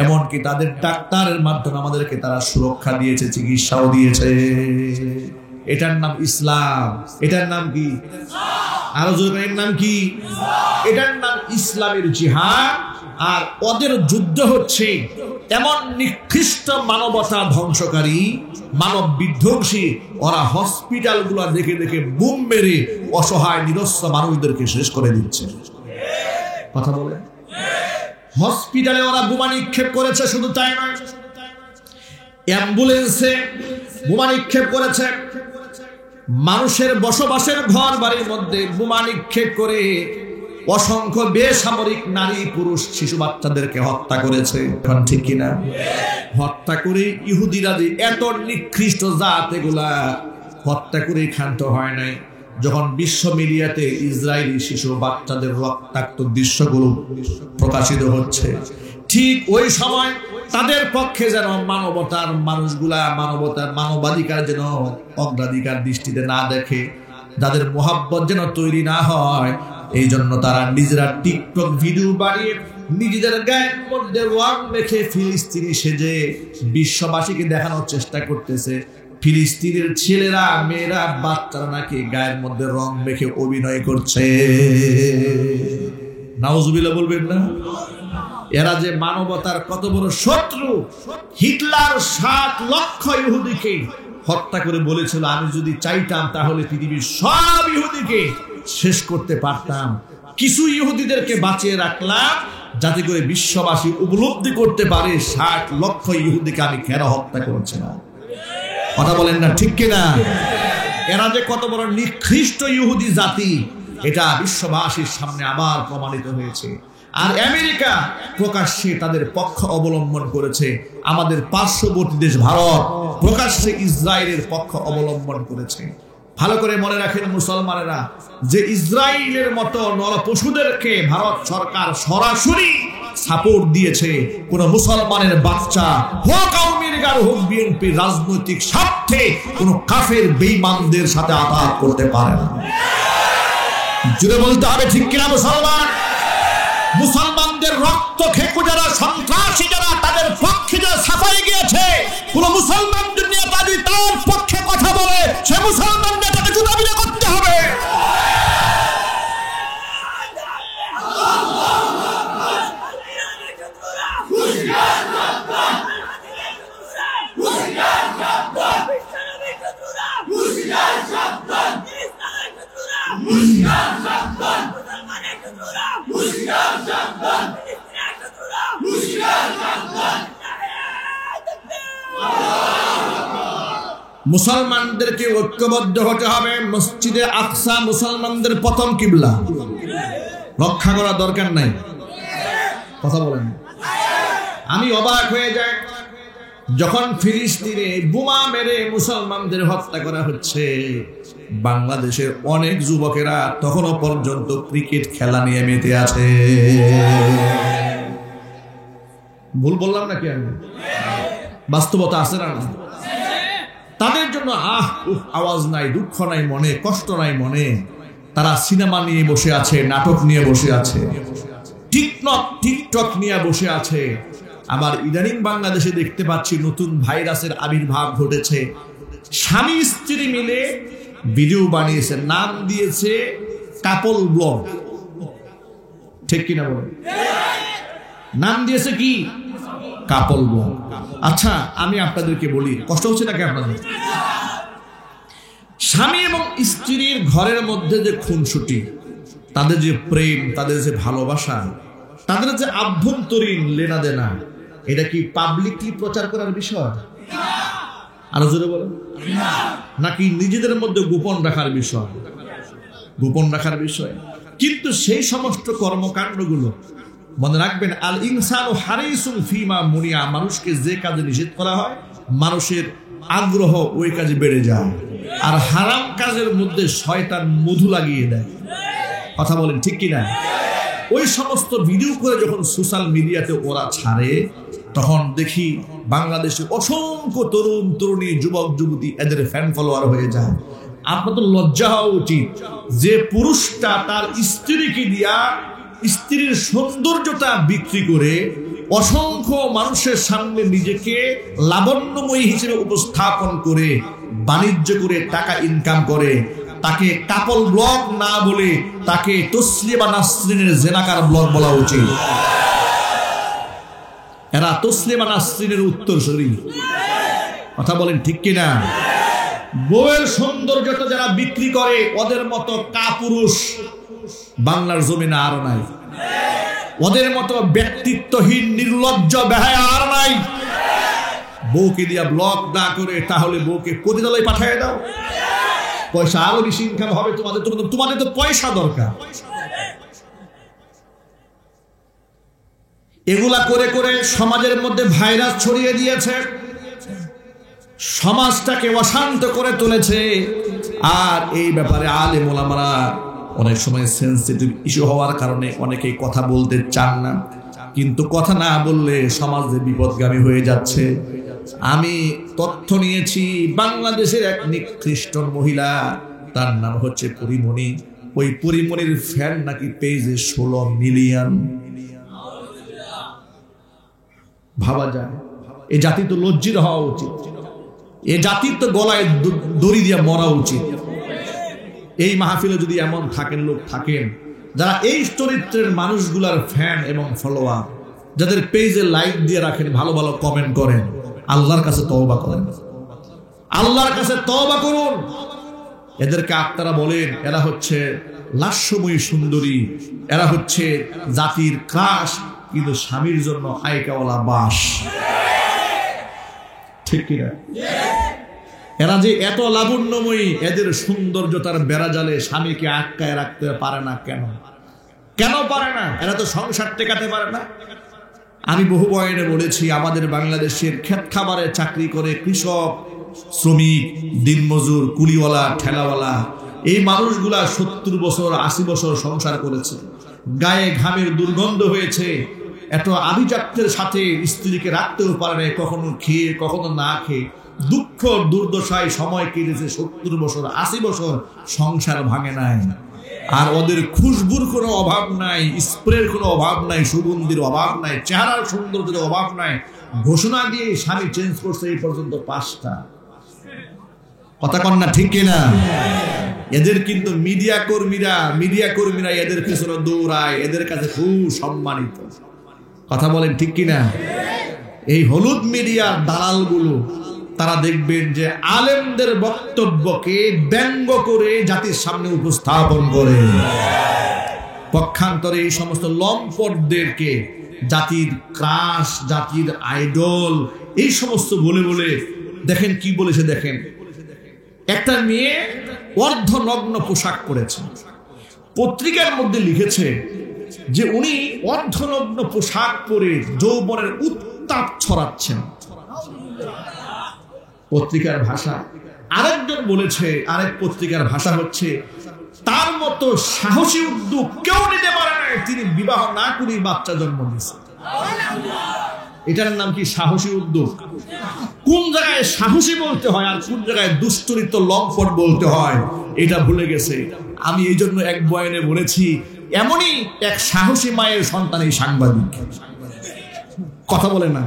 এমনকি তাদের ডাক্তারের মাধ্যমে আমাদেরকে তারা সুরক্ষা দিয়েছে, চিকিৎসাও দিয়েছে। এটার নাম ইসলাম। এটার নাম কি? আরো জোরে, এর নাম কি? এটার নাম ইসলামের জিহাদ। আর ওদের যুদ্ধ হচ্ছে এমন নিকৃষ্ট মানবতা ধ্বংসকারী, মানব বিধ্বংসী। ওরা হসপিটাল গুলা দেখে দেখে বুম মেরে অসহায় নিরস্ত্র মানুষদেরকে শেষ করে দিচ্ছে। কথা বলে, হসপিটালে ওরা বোমা নিক্ষেপ করেছে। শুধু তাই নয়, অ্যাম্বুলেন্সে বোমা নিক্ষেপ করেছে, মানুষের বসবাসের ঘর বাড়ির মধ্যে বোমা নিক্ষেপ করে অসংখ্য বেসামরিক নারী, পুরুষ, শিশু, বাচ্চাদেরকে হত্যা করেছে। এখন ঠিক কিনা? হত্যা করে ইহুদিরা যে এত নিকৃষ্ট জাত, এগুলা হত্যা করে ক্ষান্ত হয় নাই। যখন বিশ্ব মিডিয়াতে ইসরায়েলি শিশু বাচ্চাদের রক্তাক্ত দৃশ্যগুলো প্রকাশিত হচ্ছে, ঠিক ওই সময় তাদের পক্ষে যেন মানবতার মানুষগুলা মানবাধিকার যেন অগ্রাধিকার দৃষ্টিতে না দেখে, যাদের মোহাব্বত যেন তৈরি না হয়, এই জন্য তারা নিজেরা টিকটক ভিডিও বানিয়ে নিজেদের গায়ের মধ্যে রং মেখে ফিলিস্তিনি সেজে বিশ্ববাসীকে দেখানোর চেষ্টা করতেছে ফিলিস্তিনের ছেলেরা মেয়েরা বাচ্চারা নাকি গায়ের মধ্যে রং মেখে অভিনয় করছে। নাউজুবিল্লাহ বলবেন না? এরা যে মানবতার কত বড় শত্রু। হিটলার 7 লক্ষ ইহুদিকে হত্যা করে বলেছিল, আমি যদি চাইতাম তাহলে পৃথিবীর সব ইহুদিকে শেষ করতে পারতাম, কিছু ইহুদিদেরকে বাঁচিয়ে রাখলাম যাতে করে বিশ্ববাসী উপলব্ধি করতে পারে 60 লক্ষ ইহুদিকে আমি কেন হত্যা করেছিলাম। কথা বলেন না ঠিক কিনা? এরা যে কত বড় নিকৃষ্ট ইহুদি জাতি এটা বিশ্ববাসীর সামনে আবার প্রমাণিত হয়েছে। আর আমেরিকা প্রকাশ্যে তাদের পক্ষ অবলম্বন করেছে, আমাদের পার্শ্ববর্তী দেশ ভারত প্রকাশ্যে ইসরায়েলের পক্ষ অবলম্বন করেছে। ভালো করে মনে রাখেন মুসলমানেরা, যে ইসরায়েলের মতো নরপশুদেরকে ভারত সরকার সরাসরি সাপোর্ট দিয়েছে, কোন মুসলমানের বাচ্চা হোক আওয়ামী লীগের হোক বিএনপির রাজনৈতিক স্বার্থে কোন কাফের বেঈমানদের সাথে আঘাত করতে পারে না। জুড়ে বলতে হবে ঠিক কিনা মুসলমান? মুসলমানদের রক্ত খেকো যারা সন্ত্রাসী যারা তাদের পক্ষে যারা সাফাই গিয়েছে, কোন মুসলমান দুনিয়া যদি তার পক্ষে কথা বলে সে মুসলমানদের তাকে জুতাবিলা করতে হবে। মুসলমানদেরকে ঐক্যবদ্ধ হতে হবে। মসজিদে আকসা মুসলমানদের প্রথম কিবলা, রক্ষা করা দরকার নাই। কথা বলেন। আমি অবাক হয়ে যাই যখন ফিলিস্তিনে বোমা মেরে মুসলমানদের হত্যা করা হচ্ছে, বাংলাদেশের অনেক যুবকেরা তখনও পর্যন্ত ক্রিকেট খেলা নিয়ে মেতে আছে। ভুল বললাম নাকি আমি? বাস্তবতা আছে না? তাদের জন্য আওয়াজ নাই, দুঃখ নাই মনে, কষ্ট নাই মনে। তারা সিনেমা নিয়ে বসে আছে, নাটক নিয়ে বসে আছে, টিকটক নিয়ে বসে আছে। আবার ইদানিং বাংলাদেশে দেখতে পাচ্ছি নতুন ভাইরাসের আবির্ভাব ঘটেছে। স্বামী স্ত্রী মিলে ভিডিও বানিয়েছে, নাম দিয়েছে কাপল ব্লগ। ঠিক কিনা বলেন? নাম দিয়েছে কি? কাপল ব্লগ। আচ্ছা আমি আপনাদেরকে বলি, কষ্ট হচ্ছে নাকি আপনাদের? স্বামী এবং স্ত্রীর ঘরের মধ্যে যে খুনসুটি, তাদের যে প্রেম, তাদের যে ভালোবাসা, তাদের যে আভ্যন্তরীণ লেনা দেনা, এটা কি পাবলিকলি প্রচার করার বিষয়? আরো জোরে বলেন। নাকি নিজেদের মধ্যে গোপন রাখার বিষয়? গোপন রাখার বিষয়। কিন্তু সেই সমস্ত কর্মকাণ্ডগুলো মনে রাখবেন, আল ইনসানু হারিসুন ফিমা মুনিয়া, মানুষকে যে কাজে নিষেধ করা হয় মানুষের আগ্রহ ওই কাজে বেড়ে যায়। আর হারাম কাজের মধ্যে শয়তান মধু লাগিয়ে দেয়। কথা বলেন ঠিক কিনা? ওই সমস্ত ভিডিও করে যখন সোশ্যাল মিডিয়াতে ওরা ছাড়ে, তখন দেখি বাংলাদেশে অসংখ্য তরুণ তরুণী যুবক যুবতী এদের ফ্যান ফলোয়ার হয়ে যায়। আপনার তো লজ্জা হওয়া উচিত যে পুরুষটা তার স্ত্রীকে দিয়া স্ত্রীর সৌন্দর্যতা বিক্রি করে অসংখ্য মানুষের সামনে নিজেকে লাবণ্যময়ী হিসেবে উপস্থাপন করে বাণিজ্য করে টাকা ইনকাম করে, তাকে কাপল ব্লগ না বলে তাকে তসলিমা নাসরিনের জেনাকার ব্লগ বলা উচিত। এরা তসলিমা নাসরিনের উত্তরসূরি। কথা বলেন ঠিক কিনা? বউয়ের সৌন্দর্যতা যারা বিক্রি করে ওদের মতো কাপুরুষ বাংলার জমিনে আর নাই। ওদের মতো ব্যক্তিত্বহীন নির্লজ্জ বেহায়া আর নাই। বউকে দিয়া ব্লক না করে তাহলে বউকে পতিতালয়ে পাঠিয়ে দাও, পয়সা আরো বেশি ইনকাম হবে তোমাদের। তোমাদের তো পয়সা দরকার। এগুলা করে করে সমাজের মধ্যে ভাইরাস ছড়িয়ে দিয়েছে, সমাজটাকে অশান্ত করে তুলেছে। আর এই ব্যাপারে আলেম ওলামারা অনেক সময় সেনসিটিভ ইস্যু হওয়ার কারণে অনেকেই কথা বলতে চান না, কিন্তু কথা না বললে সমাজে বিপদগামী হয়ে যাচ্ছে। আমি তথ্য নিয়েছি, বাংলাদেশের এক নিকৃষ্ট মহিলা, তার নাম হচ্ছে পরিমণি। ওই পরিমণির ফ্যান নাকি পেজে 16 মিলিয়ন। ভাবা যায়। এই জাতি তো লজ্জিত হওয়া উচিত, এ জাতির তো গলায় দড়ি দিয়ে মরা উচিত। এই মাহফিলে যদি এমন থাকেন লোক থাকেন যারা এই চরিত্রের মানুষগুলার ফ্যান এবং ফলোয়ার, যাদের পেজে লাইক দিয়ে রাখেন, ভালো ভালো কমেন্ট করেন, আল্লাহর কাছে তওবা করেন, আল্লাহর কাছে তওবা করুন। এদেরকে আপনারা বলেন এরা হচ্ছে লাস্যময়ী সুন্দরী, এরা হচ্ছে জাতির ক্রাশ, কিন্তু স্বামীর জন্য আয়কাওয়ালা বাস। ঠিক কিনা? এরা যে এত লাবণ্যময়ী, এদের সৌন্দর্যতার বেড়াজালে স্বামীকে আটকায় রাখতে পারে না। কেন কেন পারে না? এরা তো সংসার টেকাতে পারে না। আমি বহু বয়ানে বলেছি, আমাদের বাংলাদেশের ক্ষেত খামারে চাকরি করে কৃষক, শ্রমিক, দিনমজুর, কুলিওয়ালা, ঠেলাওয়ালা, এই মানুষগুলা 70 বছর 80 বছর সংসার করেছে, গায়ে ঘামের দুর্গন্ধ হয়েছে, এত আভিজাত্যের সাথে স্ত্রীকে রাখতেও পারে না, কখনো খেয়ে কখনো না খেয়ে দুঃখ দুর্দশায় সময় কেটেছে 70 বছর 80 বছর, সংসার ভাঙে নাই। আর ওদের খুশবুর কোনো অভাব নাই, স্প্রের কোনো অভাব নাই, সুগন্ধির অভাব নাই, চেহারার সৌন্দর্যের অভাব নাই। ঘোষণা দিয়ে স্বামী চেঞ্জ করছে এই পর্যন্ত 5টা। কথা কন না, ঠিক কিনা? এদের কিন্তু মিডিয়া কর্মীরা এদের পেছনে দৌড়ায়, এদের কাছে খুব সম্মানিত। কথা বলেন ঠিক কিনা? এই হলুদ মিডিয়ার দালালগুলো তারা দেখবেন যে আলেমদের বক্তব্যকে ব্যঙ্গ করে জাতির সামনে উপস্থাপন করে, পক্ষান্তরে এই সমস্ত লম্পটদেরকে জাতির ক্রাশ, জাতির আইডল, এই সমস্ত বলে বলে দেখেন কি বলেছে। দেখেন, একটা মেয়ে অর্ধনগ্ন পোশাক পরেছে, পত্রিকার মধ্যে লিখেছে যে উনি অর্ধনগ্ন পোশাক পরে যৌবনের উত্তাপ ছড়াচ্ছেন। পত্রিকার ভাষা। আরেকজন বলেছে, আরেক পত্রিকার ভাষা হচ্ছে, তার মতো সাহসী উদ্যোগ কেউ নিতে পারে না, তিনি বিবাহ না করে বাচ্চা জন্ম দিয়েছে। এটার নাম কি? সাহসী উদ্যোগ। কোন জায়গায় সাহসী বলতে হয় আর কোন জায়গায় দুশ্চরিত্র লম্পট বলতে হয় এটা ভুলে গেছে। আমি এই জন্য এক বয়ানে বলেছি, এমনই এক সাহসী মায়ের সন্তান এই সাংবাদিক। কথা বলে না?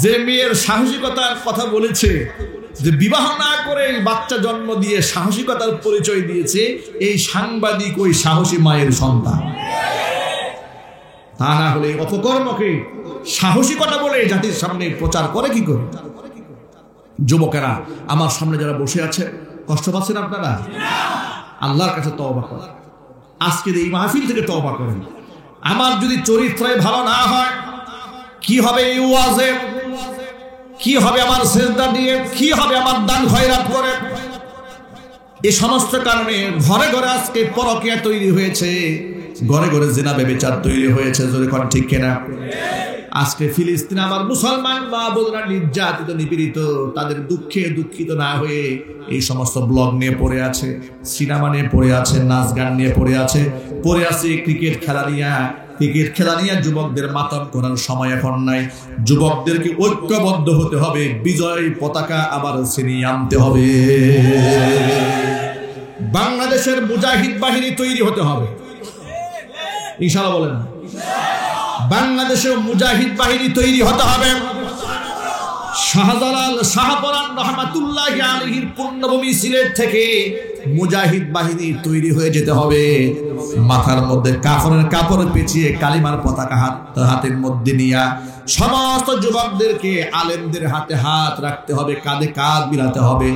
যে মেয়ের সাহসিকতার কথা বলেছে, যে বিবাহ না করে বাচ্চা জন্ম দিয়ে সাহসিকতার পরিচয় দিয়েছে, এই সাংবাদিক ওই সাহসী মায়ের সন্তান। তা না হলে অপকর্মকে সাহসিকতা বলে জাতির সামনে প্রচার করে কি করে? যুবকেরা আমার সামনে যারা বসে আছে, কষ্ট পাচ্ছেন আপনারা? আল্লাহর কাছে তওবা করেন, আজকের এই মাহফিল থেকে তওবা করেন। আমার যদি চরিত্রে ভালো না হয়, কি হবে এই ওয়াজে? কি হবে আমার সিজদা দিয়ে? কি হবে আমার দান খয়রাত করে? এই সমস্ত কারণে ঘরে ঘরে আজকে পরকীয়া তৈরি হয়েছে, ঘরে ঘরে জিনা ব্যভিচার তৈরি হয়েছে। জোরে কোন ঠিক কিনা? আজকে ফিলিস্তিন আমার মুসলমান মা বোনেরা নির্যাতিত, নিপীড়িত, তাদের দুঃখে দুঃখিত না হয়ে এই সমস্ত ব্লগ নিয়ে পড়ে আছে, সিনেমা নিয়ে পড়ে আছে, নাচ গান নিয়ে পড়ে আছে ক্রিকেট খেলা নিয়ে যুবকদের মাতম করার সময় এখন নাই। যুবকদেরকে ঐক্যবদ্ধ হতে হবে, বিজয় পতাকা আবার ছিনিয়ে আনতে হবে। বাংলাদেশের মুজাহিদ বাহিনী তৈরি হতে হবে, ইনশাআল্লাহ বলেন। বাংলাদেশের মুজাহিদ বাহিনী তৈরি হতে হবে। শাহজালাল শাহপরান রহমাতুল্লাহি আলাইহির পুণ্যভূমি সিলেট থেকে মুজাহিদ বাহিনী তৈরি হয়ে যেতে হবে। মাথার মধ্যে কাফনের কাপড় পেঁচিয়ে কালিমার পতাকা হাতের মধ্যে নিয়ে সমস্ত যুবকদেরকে আলেমদের হাতে হাত রাখতে হবে, কাঁধে কাঁধ মিলাতে হবে,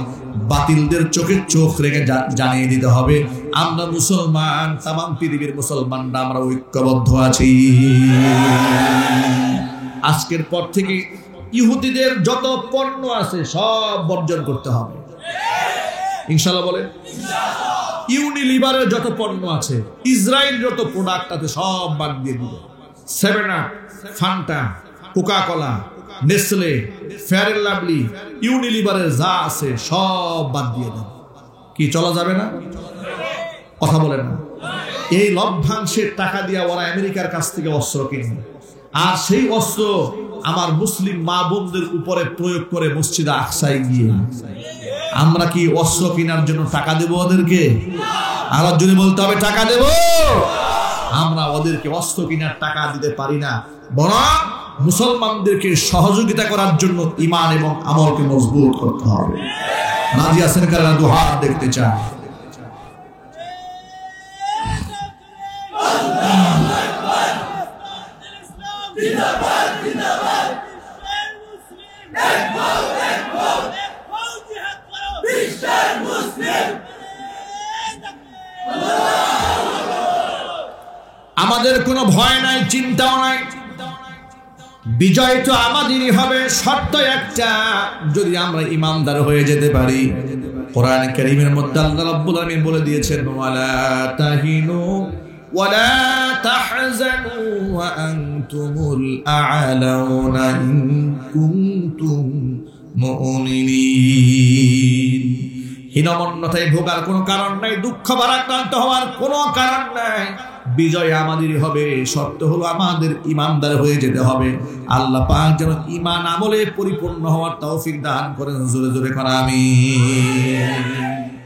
বাতিলদের চোখে চোখ রেখে জানিয়ে দিতে হবে আমরা মুসলমান, তামাম পৃথিবীর মুসলমানরা আমরা ঐক্যবদ্ধ আছি। আজকের পর থেকে ইহুদিদের যত পণ্য আছে সব বর্জন করতে হবে, ইনশাআল্লাহ বলেন। ইউনিলিভারের যত পণ্য আছে, ইসরায়েল যত প্রোডাক্ট আছে সব বাদ দিয়ে দিবে। 7 up, Fanta, Coca Cola, Nestle, Fair and Lovely, ইউনিলিভারের যা আছে সব বাদ দিয়ে দেন। কি চলা যাবে না? কথা বলেন না। এই লভ্যাংশের টাকা দিয়ে ওরা আমেরিকার কাছ থেকে অস্ত্র কিনবে, আর সেই অস্ত্র আমার মুসলিম মা বোনদের উপরে প্রয়োগ করে মসজিদে আকসায় গিয়ে আমরা কি অস্ত্র কেনার জন্য টাকা দেব ওদেরকে? আবার যদি বলতে হবে টাকা দেব, আমরা ওদেরকে অস্ত্র কেনার টাকা দিতে পারি না, বরং মুসলমানদেরকে সহযোগিতা করার জন্য ঈমান এবং আমলকে মজবুত করতে হবে। রাজি আছেন কারা? দুহাত দেখতে চায়। আমাদের কোনো ভয় নাই, চিন্তাও নাই, বিজয় তো আমাদেরই হবে। শর্ত একটা, যদি আমরা ইমানদার হয়ে যেতে পারি। কোরআন কারীমের মধ্যে আল্লাহ রাব্বুল আলামিন বলে দিয়েছেন, ওয়ালা তাহিনু ওয়ালা তাহজানু ওয়া আনতুমুল আ'লাউনা ইন কুনতুম মুমিনিন। হীনমন্যতায় ভোগার কোনো কারণ নাই, দুঃখ ভারাক্রান্ত হওয়ার কোনো কারণ নাই। বিজয় আমাদেরই হবে, শর্ত হলো আমাদের ইমানদার হয়ে যেতে হবে। আল্লাহ পাক যেন ঈমান আমলে পরিপূর্ণ হওয়ার তৌফিক দান করেন। জোরে জোরে করা আমিন।